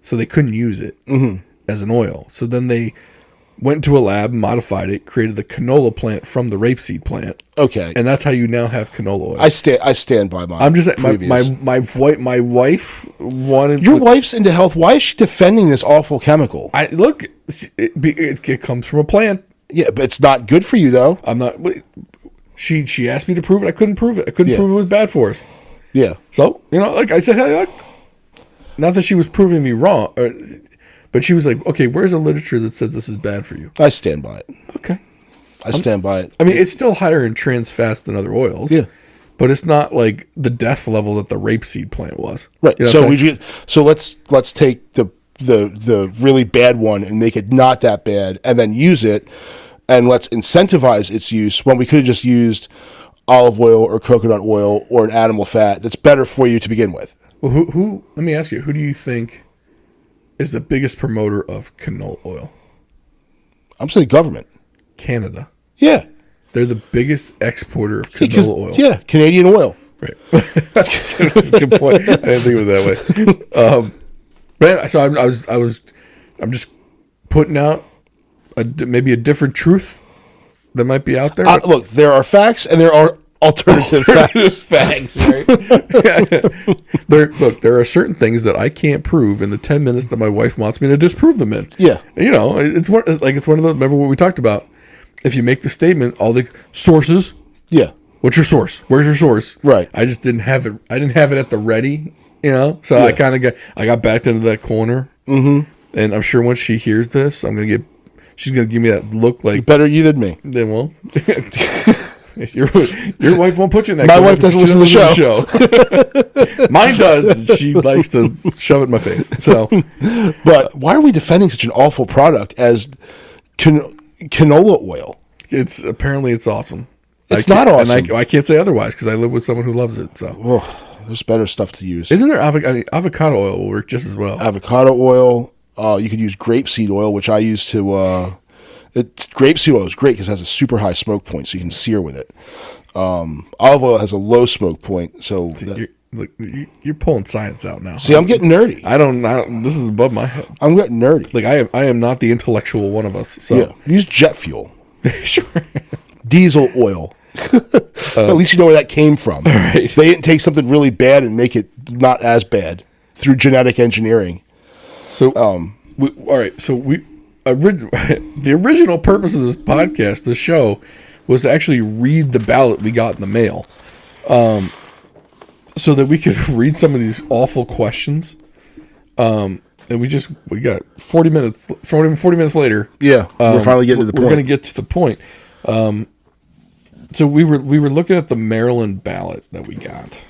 so they couldn't use it as an oil. So then they went to a lab, modified it, created the canola plant from the rapeseed plant.
Okay.
And that's how you now have canola oil.
I stand by my.
I'm just my wife wanted.
Your wife's into health. Why is she defending this awful chemical?
It comes from a plant.
Yeah, but it's not good for you though.
I'm not. She asked me to prove it. I couldn't prove it. I couldn't prove it was bad for us.
Yeah.
So, you know, like I said, hey, look, not that she was proving me wrong, but she was like, okay, where's the literature that says this is bad for you?
I stand by it.
Okay.
I stand by it.
I mean, it's still higher in trans fats than other oils.
Yeah.
But it's not like the death level that the rapeseed plant was.
Right.
You know
So let's take the really bad one and make it not that bad and then use it, and let's incentivize its use when we could have just used olive oil or coconut oil or an animal fat that's better for you to begin with.
Well, who? Let me ask you, who do you think is the biggest promoter of canola oil?
I'm saying government.
Canada.
Yeah.
They're the biggest exporter of canola oil.
Yeah, Canadian oil.
Right. That's a good point. I didn't think of it that way. Man, so I'm just putting out maybe a different truth that might be out there.
Look, there are facts and there are alternative facts.
Right? There are certain things that I can't prove in the 10 minutes that my wife wants me to disprove them in.
Yeah.
You know, it's one of those, remember what we talked about? If you make the statement, all the sources.
Yeah.
What's your source? Where's your source?
Right.
I just didn't have it. I didn't have it at the ready, you know. So I kind of got backed into that corner. Mm-hmm. And I'm sure once she hears this, she's gonna give me that look like
better you than me.
Then well, your wife won't put you in that.
My wife doesn't listen to the
show. Mine does. And she likes to shove it in my face. So,
but why are we defending such an awful product as canola oil?
Apparently it's awesome.
It's not awesome.
And I can't say otherwise because I live with someone who loves it. So,
there's better stuff to use.
Isn't there avocado oil will work just as well?
Avocado oil. You could use grapeseed oil, which I use to. Grapeseed oil is great because it has a super high smoke point, so you can sear with it. Olive oil has a low smoke point, so
you're pulling science out now.
See, I'm getting nerdy.
This is above my head.
I'm getting nerdy.
Like I am not the intellectual one of us. So
use jet fuel.
Sure.
Diesel oil. At least you know where that came from.
Right.
They didn't take something really bad and make it not as bad through genetic engineering.
So, all right. So the original purpose of this podcast, this show, was to actually read the ballot we got in the mail, so that we could read some of these awful questions. And we got 40 minutes later.
Yeah, we're finally getting to the point.
We're going to get to the point. So we were looking at the Maryland ballot that we got,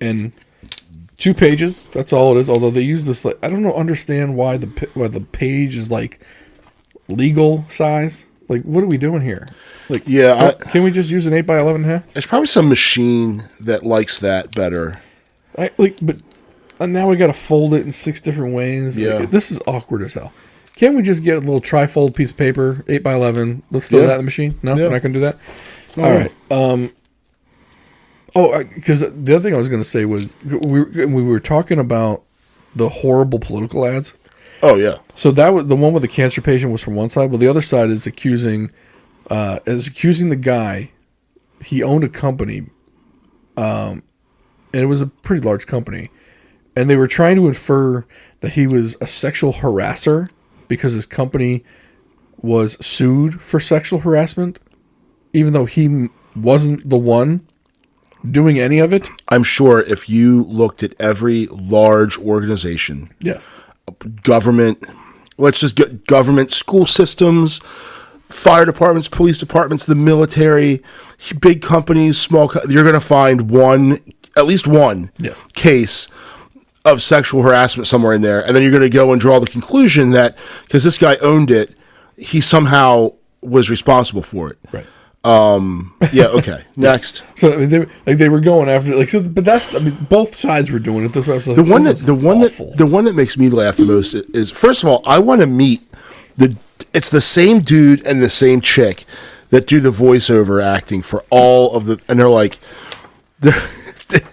and 2 pages. That's all it is. Although they use this, I don't understand why the page is like legal size. Like, what are we doing here? Like, can we just use an 8x11?
There's probably some machine that likes that better.
But now we got to fold it in 6 different ways.
Yeah,
this is awkward as hell. Can't we just get a little trifold piece of paper, 8x11? Let's throw that in the machine. No, we're not going to do that. No. All right. Because the other thing I was going to say was we were talking about the horrible political ads.
Oh yeah.
So that was the one with the cancer patient was from one side. Well, the other side is accusing the guy. He owned a company, and it was a pretty large company, and they were trying to infer that he was a sexual harasser because his company was sued for sexual harassment, even though he wasn't the one doing any of it.
I'm sure if you looked at every large organization,
yes,
government, let's just get government, school systems, fire departments, police departments, the military, big companies, you're going to find at least one case of sexual harassment somewhere in there. And then you're going to go and draw the conclusion that because this guy owned it, he somehow was responsible for it.
Right.
Yeah. Okay. Next.
So I mean, they were going after but that's both sides were doing it. This was like,
the one that makes me laugh the most is, first of all, I want to meet it's the same dude and the same chick that do the voiceover acting for all of and they're like,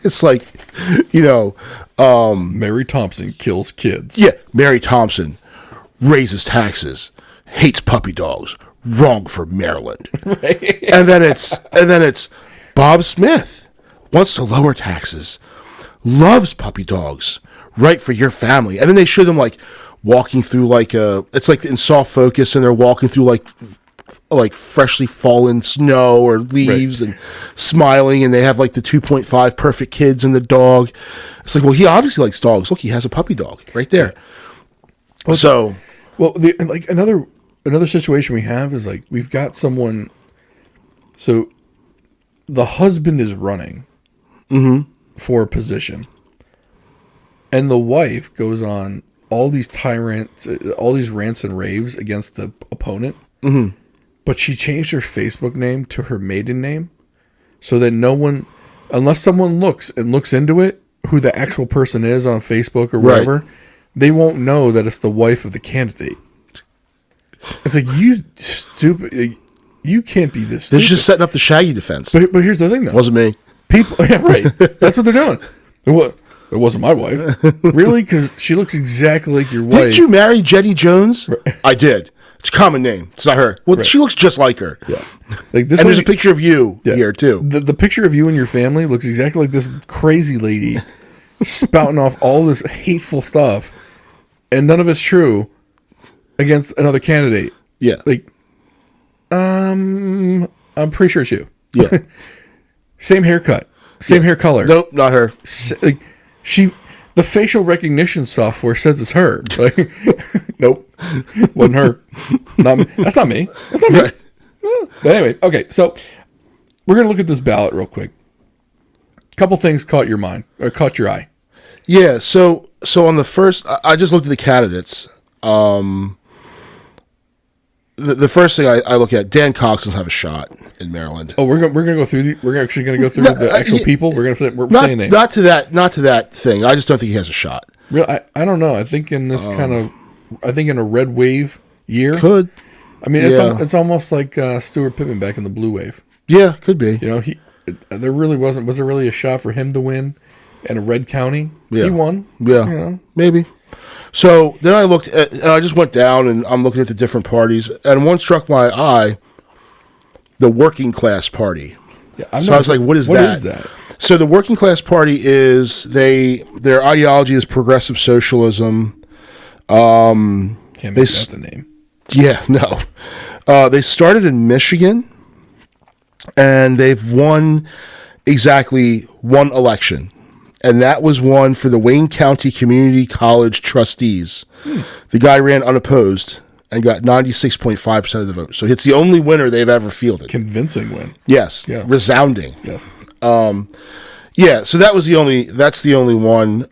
it's like,
Mary Thompson kills kids.
Yeah, Mary Thompson raises taxes, hates puppy dogs, wrong for Maryland. Right. And then it's Bob Smith wants to lower taxes, loves puppy dogs, right for your family. And then they show them like walking through it's like in soft focus, and they're walking through like freshly fallen snow or leaves, right, and smiling, and they have like the 2.5 perfect kids and the dog. It's like, well, he obviously likes dogs. Look, he has a puppy dog right there.
Well, another situation we have is like we've got someone. So the husband is running for a position, and the wife goes on all these rants and raves against the opponent. Mm-hmm. But she changed her Facebook name to her maiden name so that no one, unless someone looks into it, who the actual person is on Facebook or wherever, right, they won't know that it's the wife of the candidate. It's like, you stupid, you can't be this stupid.
They're just setting up the Shaggy defense.
But here's the thing, though.
Wasn't me.
People, yeah, right. That's what they're doing. It wasn't my wife. Really? Because she looks exactly like your wife.
Didn't you marry Jenny Jones? Right. I did. It's a common name. It's not her. Well, right, she looks just like her.
Yeah. Like this.
And there's a picture of you here too.
The picture of you and your family looks exactly like this crazy lady spouting off all this hateful stuff, and none of it's true against another candidate.
Yeah.
Like, I'm pretty sure it's you.
Yeah.
Same haircut, same hair color.
Nope, not her.
Like the facial recognition software says it's her. Like, nope, wasn't her. Not me. That's not me. That's not me.
Right.
But anyway, okay. So we're gonna look at this ballot real quick. A couple things caught your eye.
Yeah. So on the first, I just looked at the candidates. The first thing I look at, Dan Cox doesn't have a shot in Maryland.
Oh, we're gonna go through. We're actually gonna go through the actual people. We're saying names.
Not to that thing. I just don't think he has a shot.
Real, I don't know. I think in this I think in a red wave year,
could.
I mean, it's almost like Stuart Pittman back in the blue wave.
Yeah, could be.
You know, there really wasn't. Was there really a shot for him to win in a red county?
Yeah.
He won.
Yeah,
you know?
Maybe. So then I looked at, and I just went down and I'm looking at the different parties, and one struck my eye, the Working Class Party. Yeah, I was like, what is that? What is that? So the Working Class Party is their ideology is progressive socialism.
Can't make that the name.
Yeah, no. They started in Michigan, and they've won exactly one election. And that was one for the Wayne County Community College trustees. The guy ran unopposed and got 96.5% of the vote. So it's the only winner they've ever fielded.
Convincing win.
Yes.
Yeah.
Resounding.
Yes.
Yeah, so that's the only one.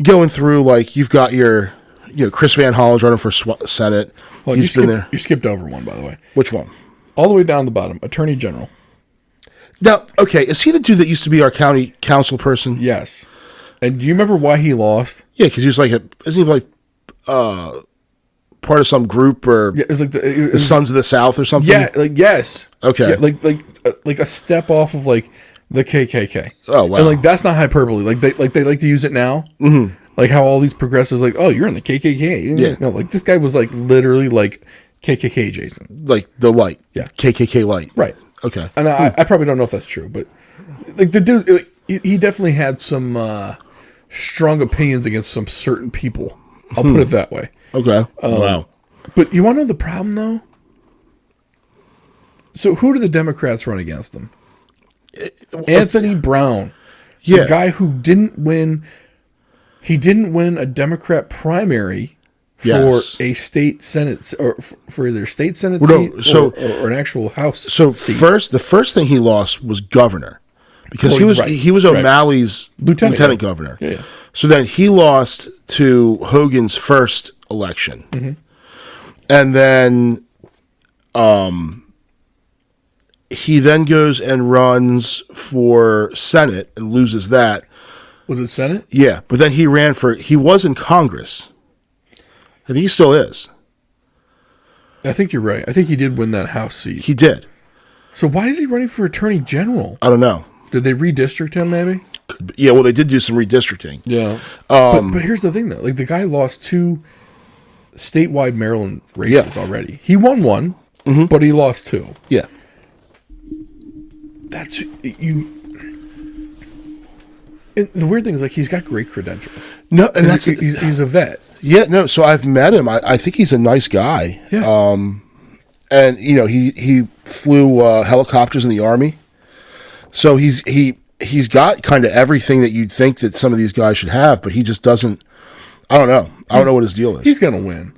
Going through, like, you've got your, Chris Van Hollen's running for Senate.
Well,
He's been there.
You skipped over one, by the way.
Which one?
All the way down the bottom, Attorney General.
Now, okay, is he the dude that used to be our county council person?
Yes. And do you remember why he lost?
Yeah, because he was isn't he like part of some group or
it was like
the Sons of the South or something?
Yeah, yes.
Okay.
Yeah, like a step off of like the KKK.
Oh wow.
And like that's not hyperbole. They like to use it now. Mm-hmm. Like how all these progressives like, oh, you're in the KKK.
Yeah.
No, like this guy was like literally like KKK Jason.
Like the light.
Yeah.
KKK light.
Right.
Okay.
And I probably don't know if that's true, but like the dude, like, he definitely had some strong opinions against some certain people. I'll put it that way.
Okay. Wow.
But you want to know the problem, though? So who do the Democrats run against them? Anthony Brown.
Yeah.
The guy who didn't win. He didn't win a Democrat primary for a state senate, or for either state senate seat or an actual House seat.
The first thing he lost was governor, because he was O'Malley's lieutenant governor.
Yeah.
So then he lost to Hogan's first election, and then he then goes and runs for Senate and loses that.
Was it Senate?
Yeah, but then he was in Congress. I think he still is.
I think you're right. I think he did win that House seat.
He did.
So why is he running for Attorney General?
I don't know.
Did they redistrict him, maybe?
Yeah, well, they did do some redistricting.
Yeah. But here's the thing, though. Like, the guy lost 2 statewide Maryland races already. He won one, but he lost 2.
Yeah.
That's... the weird thing is, like, he's got great credentials.
No, and
he's a vet.
Yeah, no. So I've met him. I think he's a nice guy.
Yeah.
And he flew helicopters in the Army. So he's got kind of everything that you'd think that some of these guys should have, but he just doesn't. I don't know. I don't know what his deal is.
He's gonna win.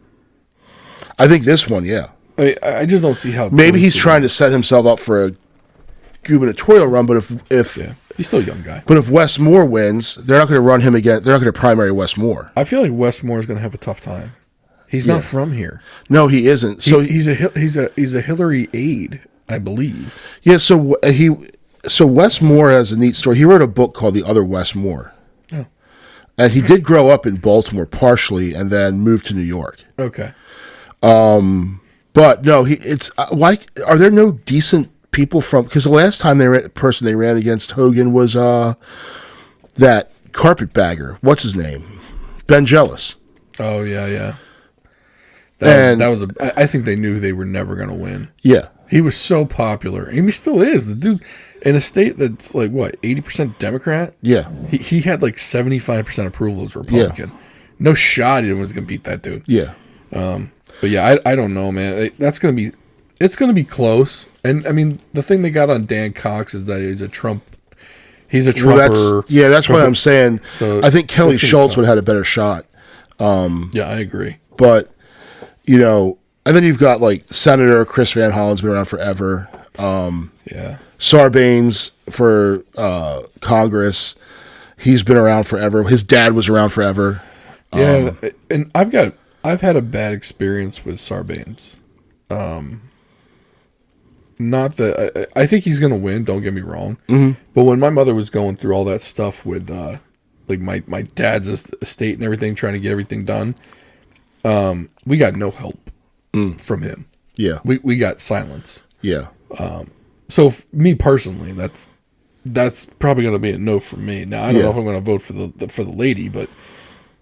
I think this one, yeah.
I just don't see how.
Maybe he's trying to set himself up for a gubernatorial run, but if
he's still a young guy.
But if Wes Moore wins, they're not going to run him again. They're not going to primary Wes Moore.
I feel like Wes Moore is going to have a tough time. He's not from here.
No, he isn't. So
he's a Hillary aide, I believe.
Yeah. So Wes Moore has a neat story. He wrote a book called The Other Wes Moore.
Oh.
And he did grow up in Baltimore partially, and then moved to New York.
Okay.
But no, it's why are there no decent people from? Because the last time they ran against Hogan was that carpetbagger. What's his name? Ben Jealous.
Oh yeah. That was I think they knew they were never going to win.
Yeah,
he was so popular, and he still is. The dude in a state that's like what 80% Democrat.
Yeah,
he had like 75% approval as a Republican. Yeah. No shot he was going to beat that dude.
Yeah.
But yeah, I don't know, man. That's going to be. It's going to be close. And I mean, the thing they got on Dan Cox is that he's a Trump. He's a Trumper.
That's why I'm saying.
So
I think Kelly Schultz would have had a better shot.
Yeah, I agree.
But and then you've got like Senator Chris Van Hollen's been around forever.
Yeah.
Sarbanes for Congress. He's been around forever. His dad was around forever.
Yeah, and I've had a bad experience with Sarbanes. Not that I think he's gonna win. Don't get me wrong. Mm-hmm. But when my mother was going through all that stuff with like my dad's estate and everything, trying to get everything done, we got no help from him.
Yeah,
we got silence.
Yeah.
So me personally, that's probably going to be a no from me. Now I don't know if I'm going to vote for the lady, but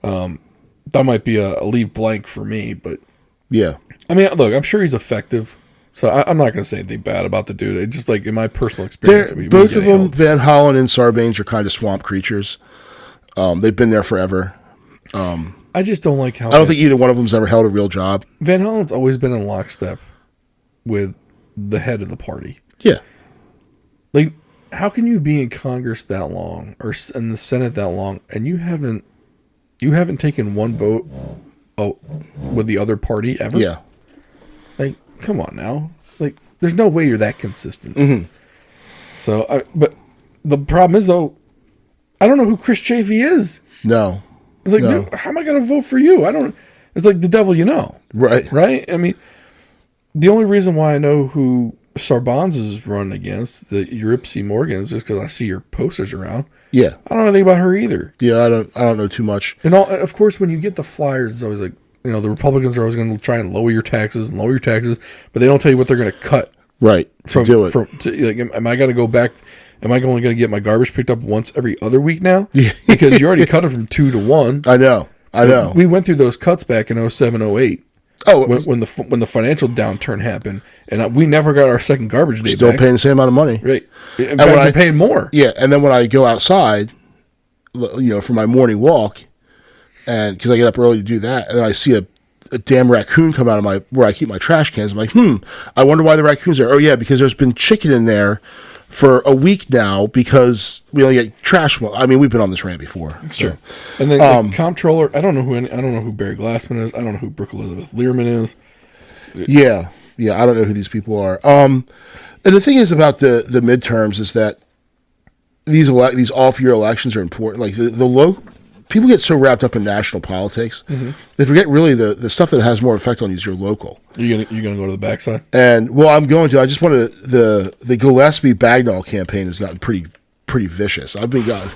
that might be a leave blank for me. But
yeah,
I mean, look, I'm sure he's effective, so I'm not going to say anything bad about the dude. It's just like in my personal experience,
both of them, help. Van Hollen and Sarbanes, are kind of swamp creatures. They've been there forever.
I just don't like how
I don't think either one of them's ever held a real job.
Van Hollen's always been in lockstep with the head of the party.
Yeah.
Like, how can you be in Congress that long or in the Senate that long and you haven't taken one vote with the other party ever?
Yeah.
Like, come on now. Like, there's no way you're that consistent.
Mm-hmm.
So, but the problem is, though, I don't know who Chris Chafee is.
No.
It's like, dude, how am I going to vote for you? It's like the devil you know.
Right.
Right? I mean, the only reason why I know who Sarbanes is running against, the Eurypsy Morgan, is just because I see your posters around.
Yeah.
I don't know anything about her either.
Yeah, I don't know too much.
And of course, when you get the flyers, it's always like, the Republicans are always going to try and lower your taxes, but they don't tell you what they're going to cut.
Right.
Like, am I going to go back? Am I only going to get my garbage picked up once every other week now?
Yeah.
Because you already cut it from 2 to 1.
I know.
We went through those cuts back in 07, 08.
Oh,
when the financial downturn happened, and we never got our second garbage day
still
back.
paying the same amount of money,
right? In fact, we're paying more.
Yeah, and then when I go outside, for my morning walk, and because I get up early to do that, and then I see a damn raccoon come out of where I keep my trash cans. I'm like, I wonder why the raccoon's there. Oh yeah, because there's been chicken in there for a week now because we only get trash. I mean, we've been on this rant before.
Sure. So. And then the comptroller, I don't know who Barry Glassman is. I don't know who Brooke Elizabeth Learman is.
Yeah, I don't know who these people are. And the thing is about the midterms is that these off-year elections are important. Like the people get so wrapped up in national politics, they forget really the stuff that has more effect on you is your local.
You're gonna go to the backside?
And I'm going to. I just want to. The Gillespie Bagnall campaign has gotten pretty vicious. I've been got.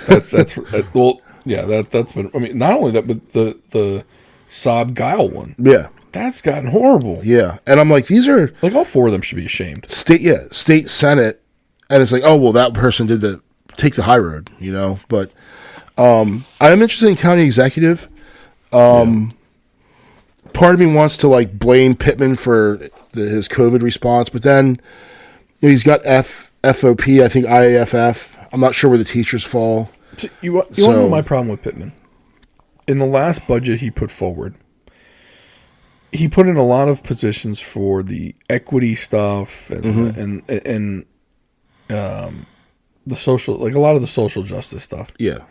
that's well, yeah. That's been. I mean, not only that, but the Saab Guile one.
Yeah,
that's gotten horrible.
Yeah, and I'm like, these are
like all 4 of them should be ashamed.
State Senate, and it's like, oh well, that person did take the high road, but. I am interested in county executive. Part of me wants to blame Pittman for his COVID response, but then he's got FOP, I think IAFF. I'm not sure where the teachers fall.
So you want to know my problem with Pittman? In the last budget he put forward, he put in a lot of positions for the equity stuff and the social, a lot of the social justice stuff.
Yeah.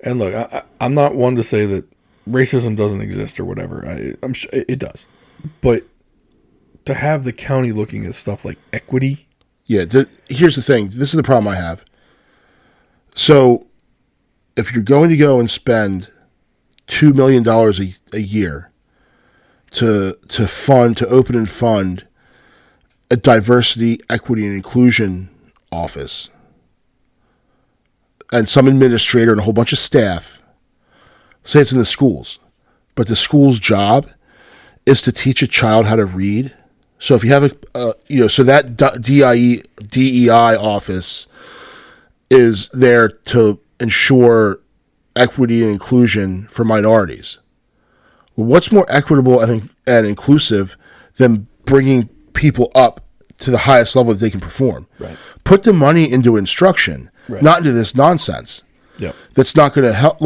And look, I'm not one to say that racism doesn't exist or whatever. I'm sure it does, but to have the county looking at stuff like equity.
Yeah. Here's the thing. This is the problem I have. So, if you're going to go and spend $2 million a year to open and fund a diversity, equity, and inclusion office, and some administrator and a whole bunch of staff, say it's in the schools, but the school's job is to teach a child how to read. So if you have so that DEI office is there to ensure equity and inclusion for minorities. Well, what's more equitable and inclusive than bringing people up to the highest level that they can perform?
Right.
Put the money into instruction. Right. Not into this nonsense.
Yeah,
that's not going to help.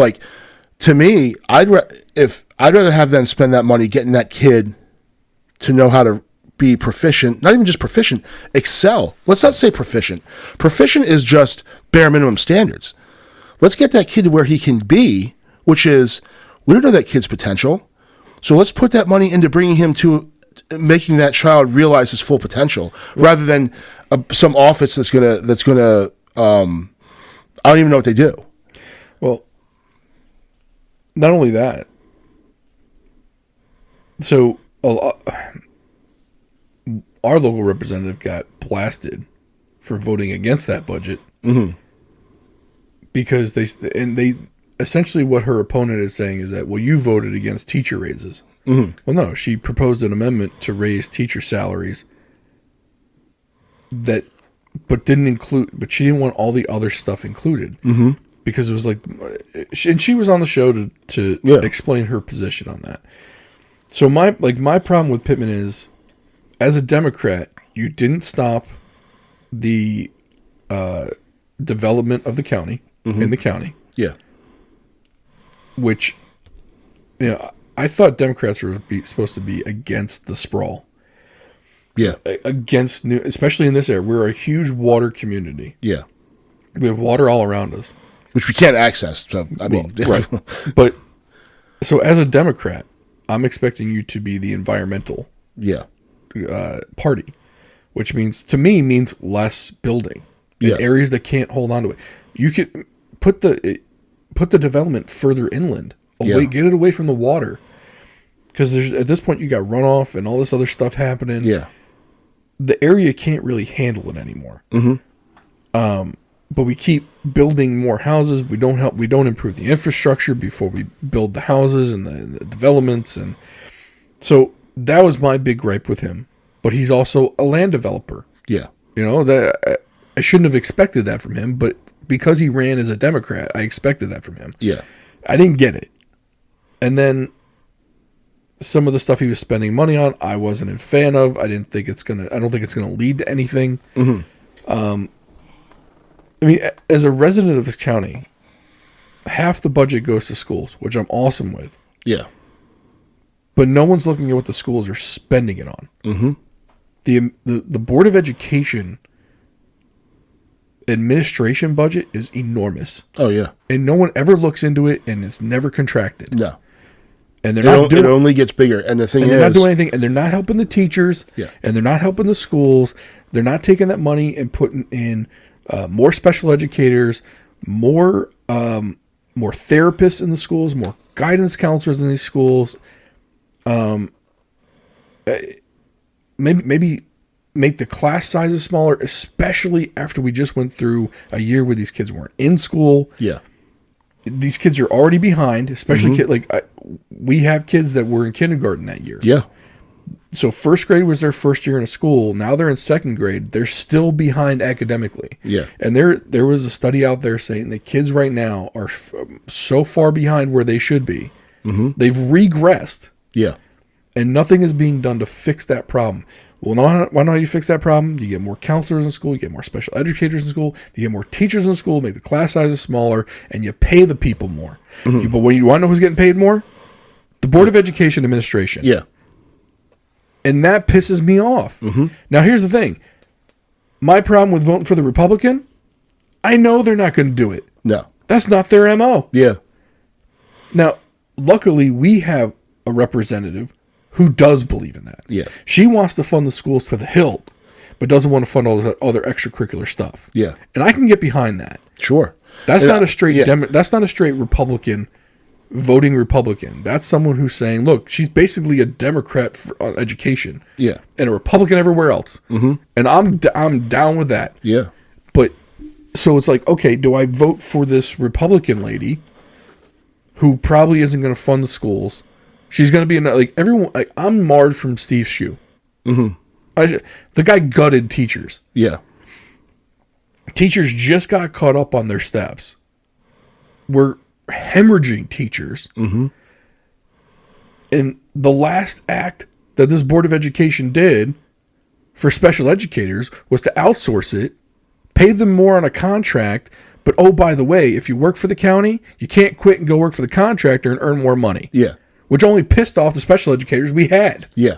To me, I'd rather have them spend that money getting that kid to know how to be proficient, not even just proficient, excel. Let's not say proficient. Proficient is just bare minimum standards. Let's get that kid to where he can be, which is, we don't know that kid's potential. So let's put that money into bringing him to making that child realize his full potential, rather than some office that's gonna I don't even know what they do.
Well, not only that. So our local representative got blasted for voting against that budget, because they essentially, what her opponent is saying is that, well, you voted against teacher raises. Well, no, she proposed an amendment to raise teacher salaries but she didn't want all the other stuff included, because it was like, and she was on the show to explain her position on that. So my problem with Pittman is, as a Democrat, you didn't stop the development of the county in the county.
Yeah.
Which, I thought Democrats were supposed to be against the sprawl.
Yeah.
Against especially in this area. We're a huge water community.
Yeah.
We have water all around us,
which we can't access. So
right. But so as a Democrat, I'm expecting you to be the environmental party, which means less building in areas that can't hold on to it. You could put the development further inland, away, get it away from the water, because at this point you got runoff and all this other stuff happening.
Yeah,
the area can't really handle it anymore. But we keep building more houses. We don't improve the infrastructure before we build the houses and the developments, and so that was my big gripe with him. But he's also a land developer. Yeah, that I shouldn't have expected that from him, but because he ran as a Democrat, I expected that from him. Yeah, I didn't get it, and then some of the stuff he was spending money on, I wasn't a fan of. I don't think it's gonna lead to anything. I mean, as a resident of this county, half the budget goes to schools, which I'm awesome with. Yeah. But no one's looking at what the schools are spending it on. The Board of Education administration budget is enormous. Oh, yeah. And no one ever looks into it, and it's never contracted. No. And it
only gets bigger. And
they're not doing anything, and they're not helping the teachers, and they're not helping the schools. They're not taking that money and putting in more special educators, more therapists in the schools, more guidance counselors in these schools. Maybe make the class sizes smaller, especially after we just went through a year where these kids weren't in school. Yeah, these kids are already behind, especially we have kids that were in kindergarten that year. Yeah. So first grade was their first year in a school. Now they're in second grade. They're still behind academically. Yeah. And there was a study out there saying that kids right now are so far behind where they should be. They've regressed. Yeah. And nothing is being done to fix that problem. Well, why not you fix that problem? You get more counselors in school. You get more special educators in school. You get more teachers in school. Make the class sizes smaller, and you pay the people more. But when you want to know who's getting paid more? The Board of Education administration. Yeah. And that pisses me off. Now, here's the thing. My problem with voting for the Republican, I know they're not going to do it. No. That's not their MO. Yeah. Now, luckily, we have a representative who does believe in that. Yeah. She wants to fund the schools to the hilt, but doesn't want to fund all this other extracurricular stuff. Yeah. And I can get behind that. Sure. That's not a straight that's not a straight Republican voting Republican. That's someone who's saying, look, she's basically a Democrat on education. Yeah. And a Republican everywhere else. And I'm down with that. Yeah. But so it's like, okay, do I vote for this Republican lady who probably isn't going to fund the schools? She's going to be everyone. I'm marred from Steve's shoe. The guy gutted teachers. Yeah. Teachers just got caught up on their steps. We're hemorrhaging teachers. And the last act that this Board of Education did for special educators was to outsource it, pay them more on a contract, but oh, by the way, if you work for the county, you can't quit and go work for the contractor and earn more money. Yeah. Which only pissed off the special educators we had. Yeah.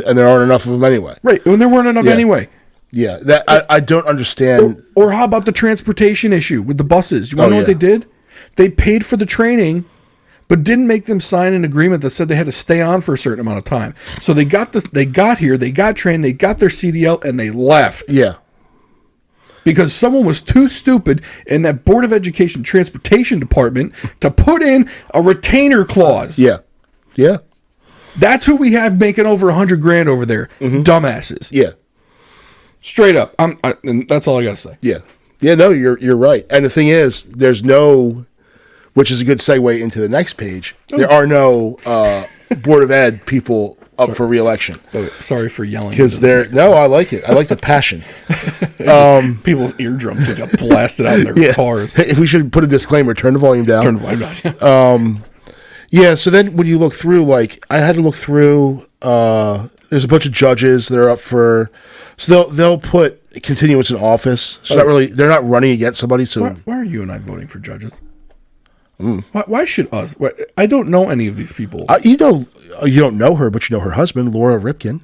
And there aren't enough of them anyway.
Right, and there weren't enough anyway.
Yeah, that I don't understand.
Or how about the transportation issue with the buses? You want to know what they did? They paid for the training, but didn't make them sign an agreement that said they had to stay on for a certain amount of time. So they got here, they got trained, they got their CDL, and they left.
Yeah.
Because someone was too stupid in that Board of Education Transportation Department to put in a retainer clause.
Yeah. Yeah.
That's who we have making over $100,000 over there. Dumbasses.
Yeah.
Straight up. And that's all I got to say.
Yeah. Yeah, no, you're right. And the thing is, there's no, which is a good segue into the next page, there are no Board of Ed people up for re-election.
Sorry for yelling.
Because I like it. I like the passion.
People's eardrums get blasted out in their cars.
If we should put a disclaimer, turn the volume down.
Turn the volume down.
Yeah, so then when you look through, like, I had to look through, there's a bunch of judges that are up for, so they'll put continuance in office. So they're not running against somebody. So
why are you and I voting for judges? Why should us? I don't know any of these people.
You don't know her, but you know her husband, Laura Ripken.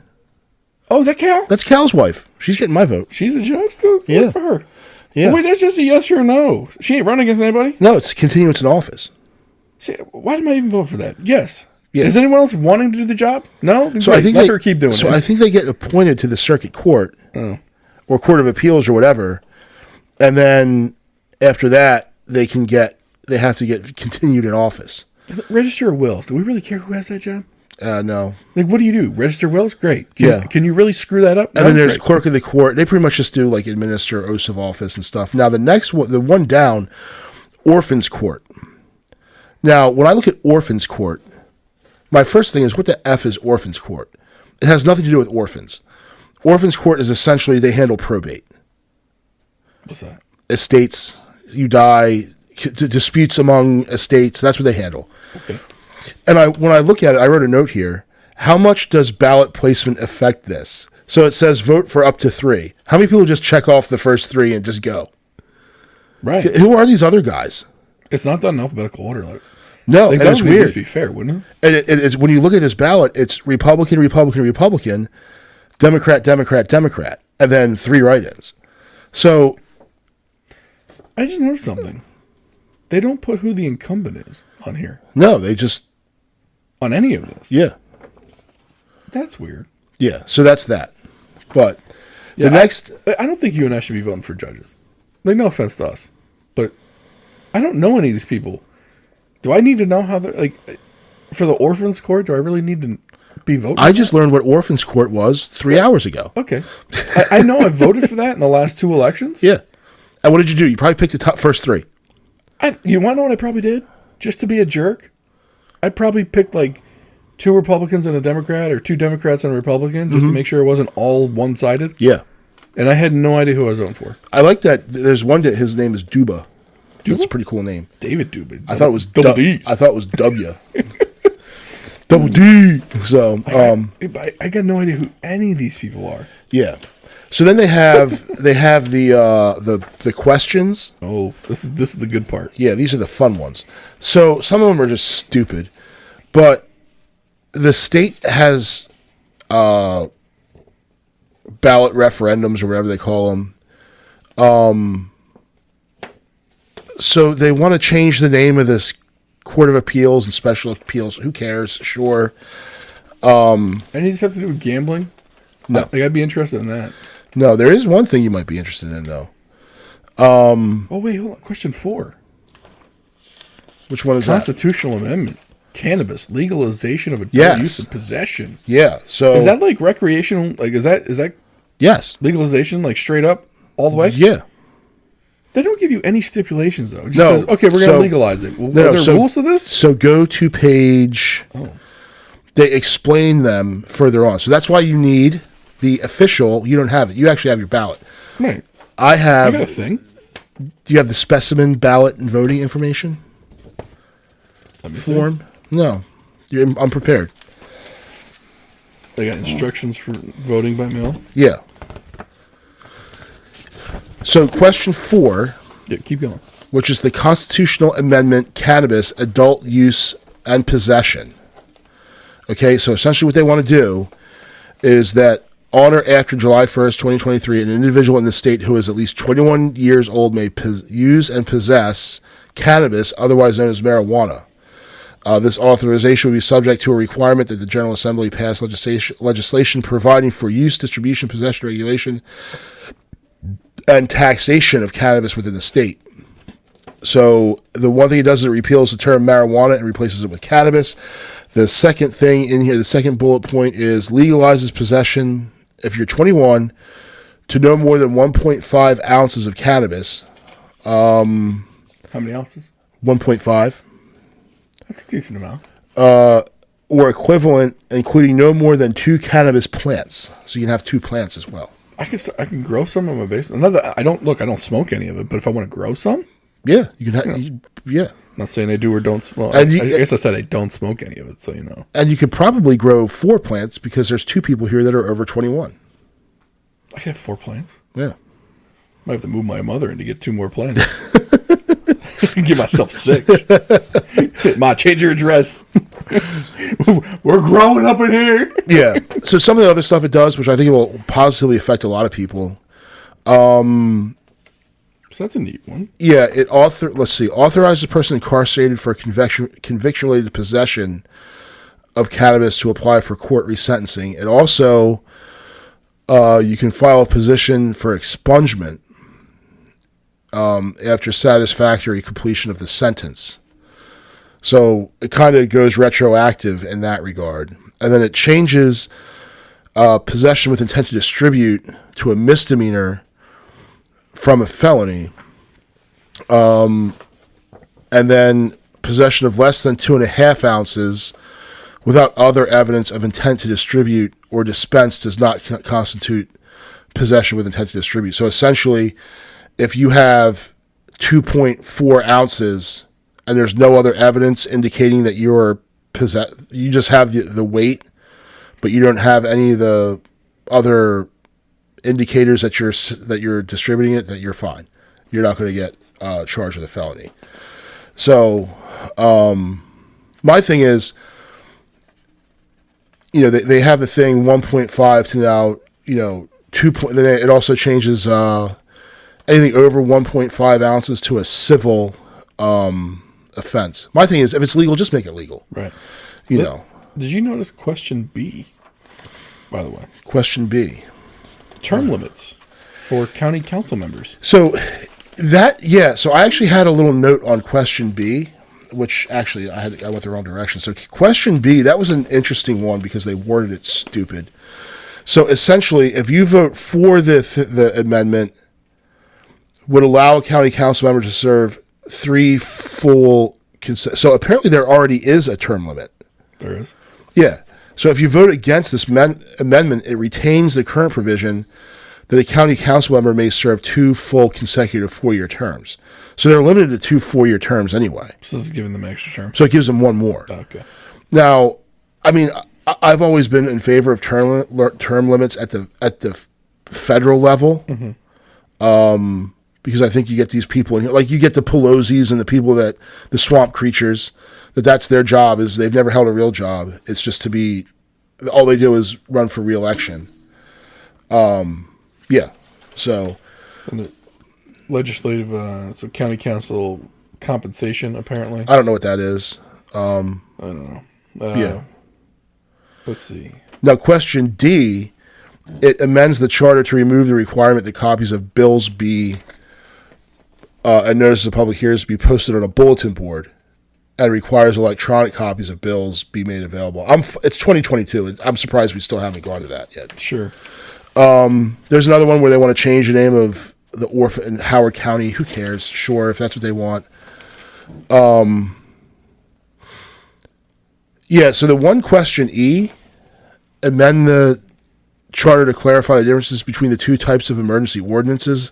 Oh, that Cal?
That's Cal's wife. She's getting my vote.
She's a judge? Good for her.
Yeah.
Oh, wait, that's just a yes or a no. She ain't running against anybody?
No, it's continuance in office.
See, why did I even vote for that? Yes. Yeah. Is anyone else wanting to do the job? No?
So I think
let her keep doing it.
So I think they get appointed to the circuit court or court of appeals or whatever, and then after that they have to get continued in office.
Register of wills. Do we really care who has that job?
No.
Like, what do you do? Register wills? Great.
Yeah.
Can you really screw that up?
And then there's clerk of the court. They pretty much just do like administer oaths of office and stuff. Now the next one, the one down, orphans court. Now when I look at orphans court, my first thing is, what the F is orphans court? It has nothing to do with orphans. Orphans court is essentially, they handle probate.
What's that?
Estates, you die, disputes among estates, that's what they handle.
Okay.
And when I look at it, I wrote a note here. How much does ballot placement affect this? So it says vote for up to 3. How many people just check off the first 3 and just go?
Right.
Who are these other guys?
It's not done in alphabetical order. Like,
no, and it's weird.
That would be fair, wouldn't it?
And it's when you look at this ballot, it's Republican, Republican, Republican, Democrat, Democrat, Democrat, and then 3 write-ins. So
I just noticed something. They don't put who the incumbent is on here.
No, they just
on any of this.
Yeah.
That's weird.
Yeah, so that's that. But
the
next...
I don't think you and I should be voting for judges. Like, no offense to us, but I don't know any of these people. Do I need to know how they're, like, for the orphans court, do I really need to be voting?
I just learned what orphans court was 3 hours ago.
Okay. I know I voted for that in the last 2 elections.
Yeah. And what did you do? You probably picked the first 3.
You want to know what I probably did? Just to be a jerk? I probably picked, like, 2 Republicans and a Democrat, or 2 Democrats and a Republican, just to make sure it wasn't all one-sided.
Yeah.
And I had no idea who I was voting for.
I like that. There's one that his name is Duba. That's a pretty cool name.
David Duba.
I thought it was
Double D.
I thought it was W. Double D. So
I got no idea who any of these people are.
Yeah. So then they have the questions.
Oh, this is the good part.
Yeah, these are the fun ones. So some of them are just stupid, but the state has ballot referendums or whatever they call them. So they want to change the name of this Court of Appeals and Special Appeals. Who cares? Sure.
Any of these have to do with gambling?
No.
I gotta be interested in that.
No, there is one thing you might be interested in, though.
Oh, wait, hold on. Question 4.
Which one is
Constitutional Amendment. Cannabis. Legalization of adult use and possession.
Yeah. So
is that like recreational? Like, is that
yes.
Legalization, like straight up all the way?
Yeah.
They don't give you any stipulations, though. It just says, okay, we're going to legalize it. Well, are there rules to this?
So go to page... Oh. They explain them further on. So that's why you need the official... You don't have it. You actually have your ballot.
Right.
I have...
You got a thing?
Do you have the specimen ballot and voting information?
Let me
form?
See.
No. I'm unprepared.
They got instructions for voting by mail?
Yeah. So question 4,
yeah, keep going,
which is the constitutional amendment, cannabis, adult use and possession. Okay, so essentially what they want to do is that on or after July 1st, 2023, an individual in the state who is at least 21 years old may use and possess cannabis, otherwise known as marijuana. This authorization will be subject to a requirement that the General Assembly pass legislation providing for use, distribution, possession, regulation, and taxation of cannabis within the state. So the one thing it does is it repeals the term marijuana and replaces it with cannabis. The second thing in here, the second bullet point is legalizes possession, if you're 21, to no more than 1.5 ounces of cannabis.
How many ounces?
1.5.
That's a decent amount.
Or equivalent, including no more than 2 cannabis plants. So you can have 2 plants as well.
I can grow some in my basement. I don't smoke any of it, but if I want to grow some,
yeah, you can. Yeah.
I'm not saying I do or don't smoke.
And
I guess I said I don't smoke any of it, so you know.
And you could probably grow 4 plants because there's 2 people here that are over 21.
I can have 4 plants.
Yeah.
Might have to move my mother in to get 2 more plants. Give myself 6. Ma, change your address. We're growing up in here.
Yeah. So some of the other stuff it does, which I think it will positively affect a lot of people.
So that's a neat one.
Yeah. Authorizes a person incarcerated for conviction-related possession of cannabis to apply for court resentencing. It also, you can file a petition for expungement after satisfactory completion of the sentence. So it kind of goes retroactive in that regard. And then it changes possession with intent to distribute to a misdemeanor from a felony. And then possession of less than 2.5 ounces without other evidence of intent to distribute or dispense does not constitute possession with intent to distribute. So essentially, if you have 2.4 ounces and there's no other evidence indicating that you're you just have the weight, but you don't have any of the other indicators that you're distributing it, that you're fine. You're not going to get charged with a felony. So my thing is, they have the thing 1.5 to now 2. Then it also changes anything over 1.5 ounces to a civil offense. My thing is, if it's legal, just make it legal.
Right.
Did
you notice question B, by the way?
Question B.
Term limits for county council members.
So so I actually had a little note on question B, which actually I went the wrong direction. So question B, that was an interesting one because they worded it stupid. So essentially, if you vote for the amendment, would allow a county council member to serve 3 full. So apparently there already is a term limit.
There is?
Yeah. So if you vote against this amendment, it retains the current provision that a county council member may serve 2 full consecutive 4-year terms. So they're limited to 2 4-year terms anyway.
So this is giving them extra terms?
So it gives them 1 more.
Okay.
Now, I mean, I've always been in favor of term limits at the federal level. Mm-hmm. Because I think you get these people in here, like you get the Pelosi's and the people the swamp creatures, that's their job, is they've never held a real job. It's just all they do is run for re-election. Yeah. So.
And the legislative, so county council compensation, apparently.
I don't know what that is.
I don't know.
Yeah.
Let's see.
Now, question D, it amends the charter to remove the requirement that copies of bills be and notices of public hearings be posted on a bulletin board, and requires electronic copies of bills be made available. It's 2022. I'm surprised we still haven't gone to that yet.
Sure.
There's another one where they want to change the name of the orphan in Howard County. Who cares? Sure, if that's what they want. Yeah, so the one question E, amend the charter to clarify the differences between the 2 types of emergency ordinances.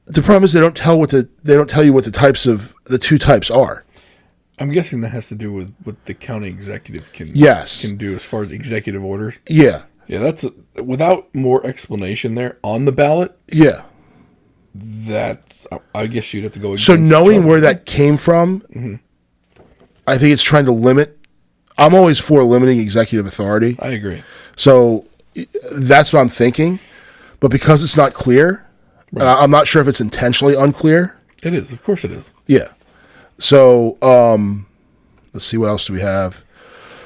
The problem is they don't tell you what the 2 types are.
I'm guessing that has to do with what the county executive can do as far as executive orders.
Yeah.
Yeah, that's without more explanation there on the ballot.
Yeah.
I guess you'd have to go against.
So knowing where that came from, mm-hmm. I think it's trying to limit. I'm always for limiting executive authority.
I agree.
So that's what I'm thinking. But because it's not clear, I'm not sure if it's intentionally unclear.
It is. Of course it is.
Yeah. So let's see, what else do we have?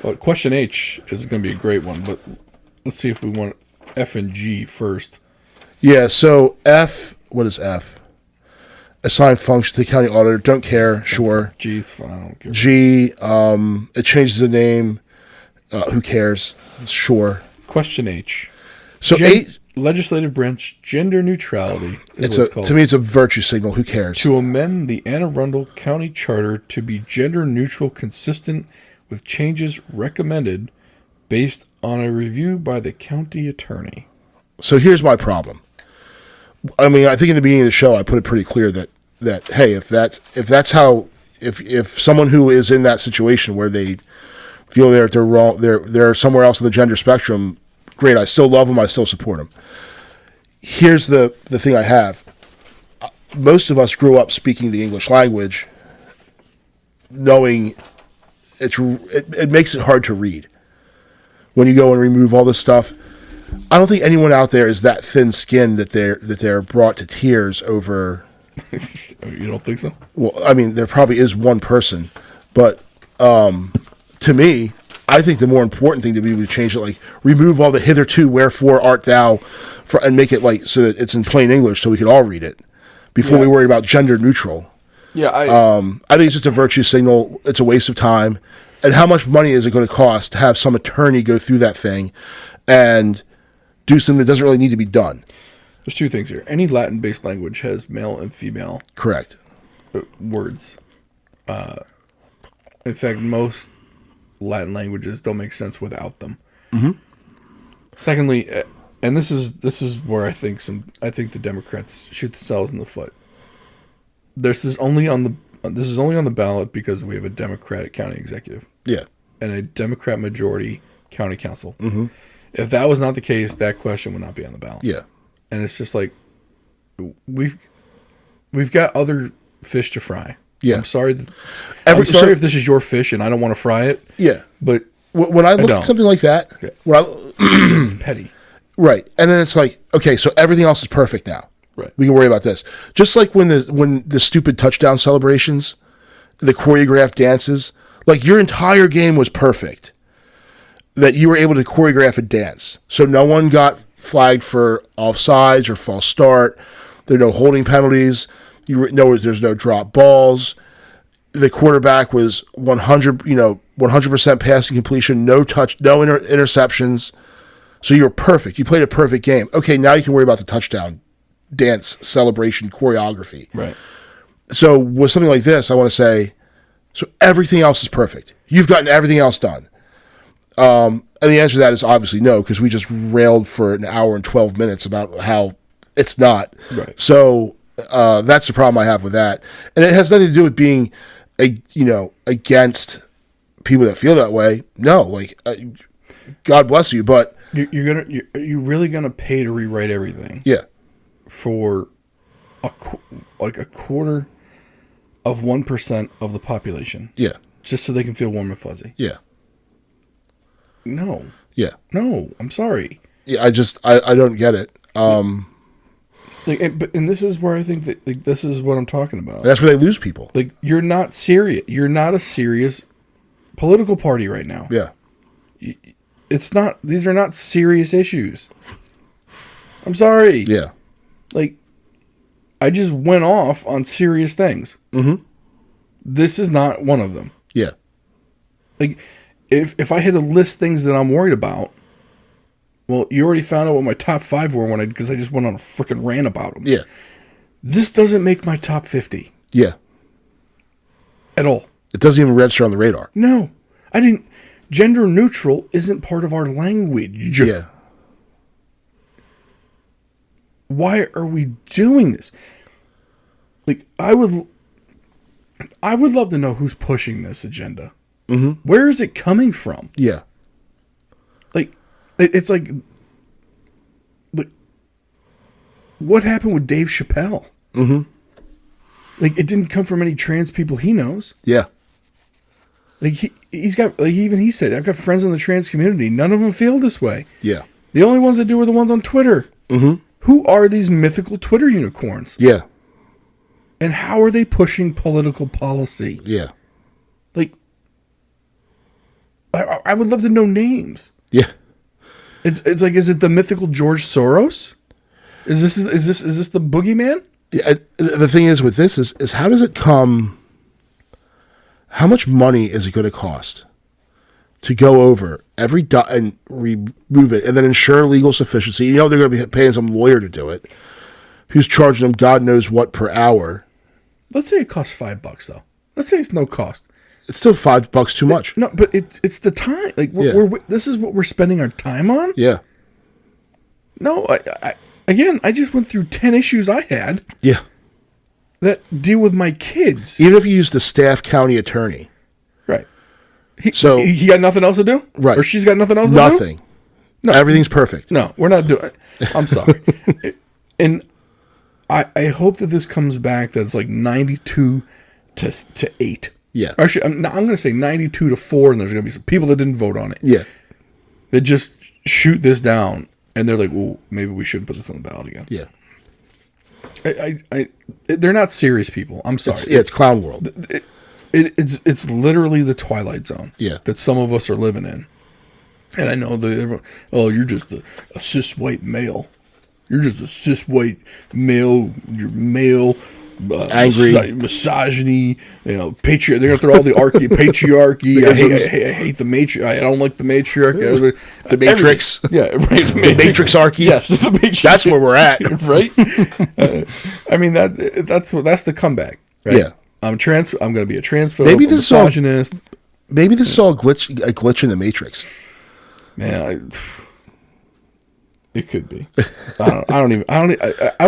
Well, question H is going to be a great one, but let's see if we want F and G first.
Yeah, so F, what is F? Assign function to the county auditor. Don't care. Sure.
G's fine. I don't care.
G, it changes the name. Who cares? Sure.
Question H.
So eight,
legislative branch gender neutrality is what it's called.
To me, it's a virtue signal. Who cares?
To amend the Anne Arundel County Charter to be gender neutral, consistent with changes recommended based on a review by the county attorney.
So here's my problem. I mean, I think in the beginning of the show, I put it pretty clear that hey, if that's how, if someone who is in that situation where they feel they're wrong, they're somewhere else in the gender spectrum, great. I still love them. I still support them. Here's the thing I have. Most of us grew up speaking the English language, knowing it makes it hard to read when you go and remove all this stuff. I don't think anyone out there is that thin-skinned that they're brought to tears over.
You don't think so?
Well, I mean, there probably is one person, but to me, I think the more important thing to be able to change it, like remove all the hitherto, wherefore art thou, and make it like so that it's in plain English, so we can all read it before we worry about gender neutral.
Yeah,
I think it's just a virtue signal. It's a waste of time, and how much money is it going to cost to have some attorney go through that thing and do something that doesn't really need to be done?
There's two things here. Any Latin-based language has male and female
Correct
words. In fact, most Latin languages don't make sense without them.
Mm-hmm.
Secondly, and this is where I think the Democrats shoot themselves in the foot. This is only on the ballot because we have a Democratic county executive.
Yeah.
And a Democrat majority county council.
Mm-hmm.
If that was not the case, that question would not be on the ballot.
Yeah.
And it's just like we've got other fish to fry.
Yeah.
I'm sorry. If this is your fish and I don't want to fry it.
Yeah.
But
when I look at something like that,
okay. It's petty.
Right. And then it's like, okay, so everything else is perfect now.
Right.
We can worry about this. Just like when the stupid touchdown celebrations, the choreographed dances, like your entire game was perfect. That you were able to choreograph a dance. So no one got flagged for offsides or false start. There are no holding penalties. There's no drop balls. The quarterback was 100% passing completion, no interceptions. So you were perfect. You played a perfect game. Okay, now you can worry about the touchdown dance celebration choreography.
Right.
So with something like this, I want to say, so everything else is perfect. You've gotten everything else done. And the answer to that is obviously no, because we just railed for an hour and 12 minutes about how it's not.
Right.
So that's the problem I have with that. And it has nothing to do with being, against people that feel that way. No, God bless you, but
you're really gonna pay to rewrite everything?
Yeah.
For a quarter of 1% of the population.
Yeah.
Just so they can feel warm and fuzzy.
Yeah.
No.
Yeah.
No, I'm sorry.
Yeah, I don't get it.
And this is where I think that this is what I'm talking about.
That's where they lose people.
Like, you're not serious. You're not a serious political party right now.
Yeah.
It's not. These are not serious issues. I'm sorry.
Yeah.
Like, I just went off on serious things.
Mm-hmm.
This is not one of them.
Yeah.
Like, if I had to list things that I'm worried about, well, you already found out what my top 5 were because I just went on a freaking rant about them.
Yeah.
This doesn't make my top 50.
Yeah.
At all.
It doesn't even register on the radar.
No. I didn't. Gender neutral isn't part of our language.
Yeah.
Why are we doing this? Like, I would love to know who's pushing this agenda.
Mm-hmm.
Where is it coming from?
Yeah.
Like, it's like what happened with Dave Chappelle?
Mm-hmm.
Like, it didn't come from any trans people he knows.
Yeah.
Like he's got, like even he said, I've got friends in the trans community. None of them feel this way.
Yeah.
The only ones that do are the ones on Twitter.
Mm-hmm.
Who are these mythical Twitter unicorns?
Yeah.
And how are they pushing political policy?
Yeah.
Like, I would love to know names.
Yeah.
It's like, is it the mythical George Soros? Is this the boogeyman?
Yeah. The thing is with this is how does it come? How much money is it going to cost to go over every and remove it and then ensure legal sufficiency? You know they're going to be paying some lawyer to do it, who's charging them God knows what per hour.
Let's say it costs $5 though. Let's say it's no cost.
It's still $5 too much.
No, but it's the time. Like this is what we're spending our time on.
Yeah.
No, I just went through 10 issues I had.
Yeah.
That deal with my kids.
Even if you use the staff county attorney.
Right. He got nothing else to do?
Right.
Or she's got nothing else to do?
Nothing. No. Everything's perfect.
No, we're not doing it. I'm sorry. And I hope that this comes back that's like 92 to 8.
Yeah.
Actually, I'm going to say 92 to 4, and there's going to be some people that didn't vote on it.
Yeah.
That just shoot this down, and they're like, well, maybe we shouldn't put this on the ballot again.
Yeah.
They're not serious people. I'm sorry.
It's clown world.
It's literally the Twilight Zone.
Yeah.
That some of us are living in. And I know that you're just a cis white male. You're just a cis white male. You're male.
Angry,
misogyny, patriarchy. They're gonna throw all the patriarchy. I hate the matriarch. I don't like the matriarch.
The Matrix.
Yeah, right.
The Matrixarchy.
Yes, the Matrix.
That's where we're at,
right? I mean that's the comeback. Right?
Yeah,
I'm going to be a transphobe.
Maybe
this is misogynist.
Maybe this is all a glitch in the Matrix.
Man, it could be. I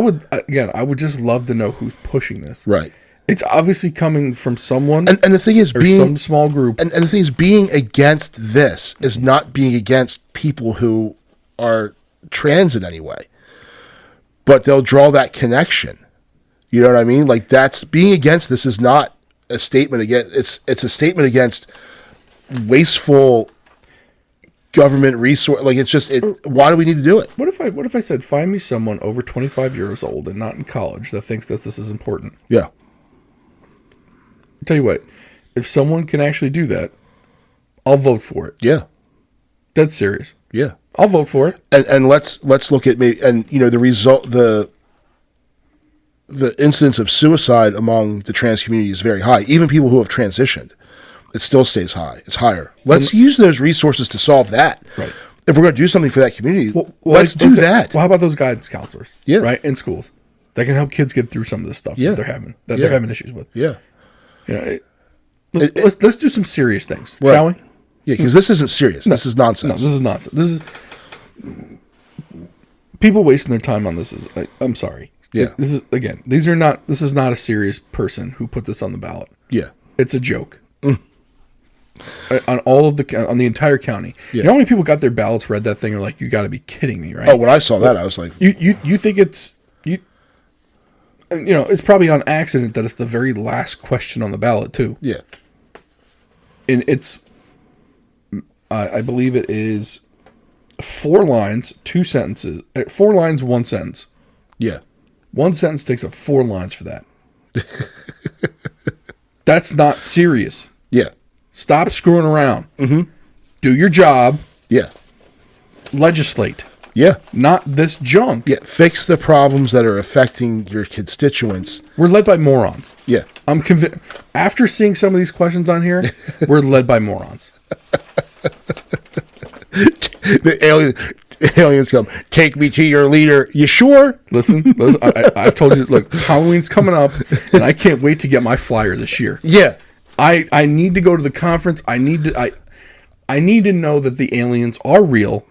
would just love to know who's pushing this.
Right.
It's obviously coming from someone.
And the thing is,
some small group.
And the thing is, being against this is not being against people who are trans in any way. But they'll draw that connection. You know what I mean? Like, that's being against this is not a statement against. It's a statement against wasteful government resource. Like, it's just why do we need to do it?
What if I said, find me someone over 25 years old and not in college that thinks that this is important?
Yeah.
I'll tell you what, if someone can actually do that, I'll vote for it.
Yeah.
Dead serious.
Yeah.
I'll vote for it.
And let's look at maybe, and the result, the incidence of suicide among the trans community is very high. Even people who have transitioned, it still stays high. It's higher. Let's use those resources to solve that.
Right.
If we're going to do something for that community, let's do that.
Well, how about those guidance counselors?
Yeah.
Right, in schools that can help kids get through some of this stuff that they're having issues with.
Yeah.
Let's do some serious things, shall we?
Yeah, because this isn't serious. This is nonsense.
No, this is nonsense. This is people wasting their time on this. I'm sorry.
Yeah.
This is not a serious person who put this on the ballot.
Yeah.
It's a joke. On the entire county.
Yeah.
You know how many people got their ballots, read that thing, and are like, you got to be kidding me, right?
Oh, when I saw that, I was like,
you think it's it's probably on accident that it's the very last question on the ballot too.
Yeah.
And it's I believe it is 4 lines, 2 sentences. 4 lines, 1 sentence.
Yeah.
1 sentence takes up 4 lines for that. That's not serious.
Yeah.
Stop screwing around.
Mm-hmm.
Do your job.
Yeah.
Legislate.
Yeah.
Not this junk.
Yeah. Fix the problems that are affecting your constituents.
We're led by morons.
Yeah.
I'm convinced. After seeing some of these questions on here, we're led by morons.
The aliens come, take me to your leader. You sure?
Listen, I've told you, look, Halloween's coming up, and I can't wait to get my flyer this year.
Yeah.
I need to go to the conference. I need to know that the aliens are real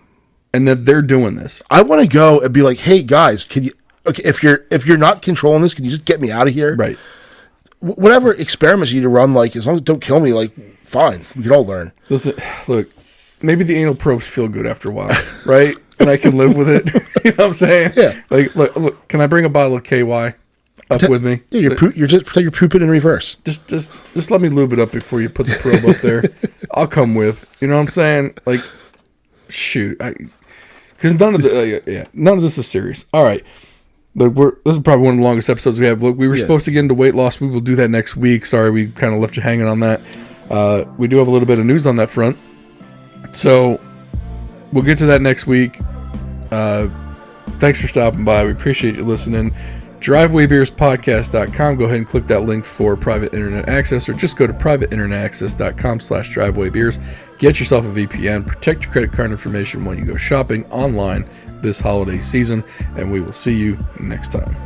and that they're doing this.
I want to go and be like, hey guys, can you? Okay, if you're not controlling this, can you just get me out of here?
Right.
Whatever experiments you need to run, like as long as it don't kill me, like fine, we can all learn.
Listen, look, maybe the anal probes feel good after a while, right? And I can live with it. You know what I'm saying?
Yeah.
Like, look, can I bring a bottle of KY? up with me.
Yeah, you're just pretend you're pooping in reverse.
Just let me lube it up before you put the probe up there. I'll come with. You know what I'm saying? Like, shoot, because none of this is serious. All right. Look, this is probably one of the longest episodes we have. Look, we were supposed to get into weight loss. We will do that next week. Sorry, we kind of left you hanging on that. We do have a little bit of news on that front. So we'll get to that next week. Thanks for stopping by. We appreciate you listening. DrivewayBeersPodcast.com. Go ahead and click that link for private internet access, or just go to privateinternetaccess.com/drivewaybeers. Get yourself a VPN. Protect your credit card information when you go shopping online this holiday season, and we will see you next time.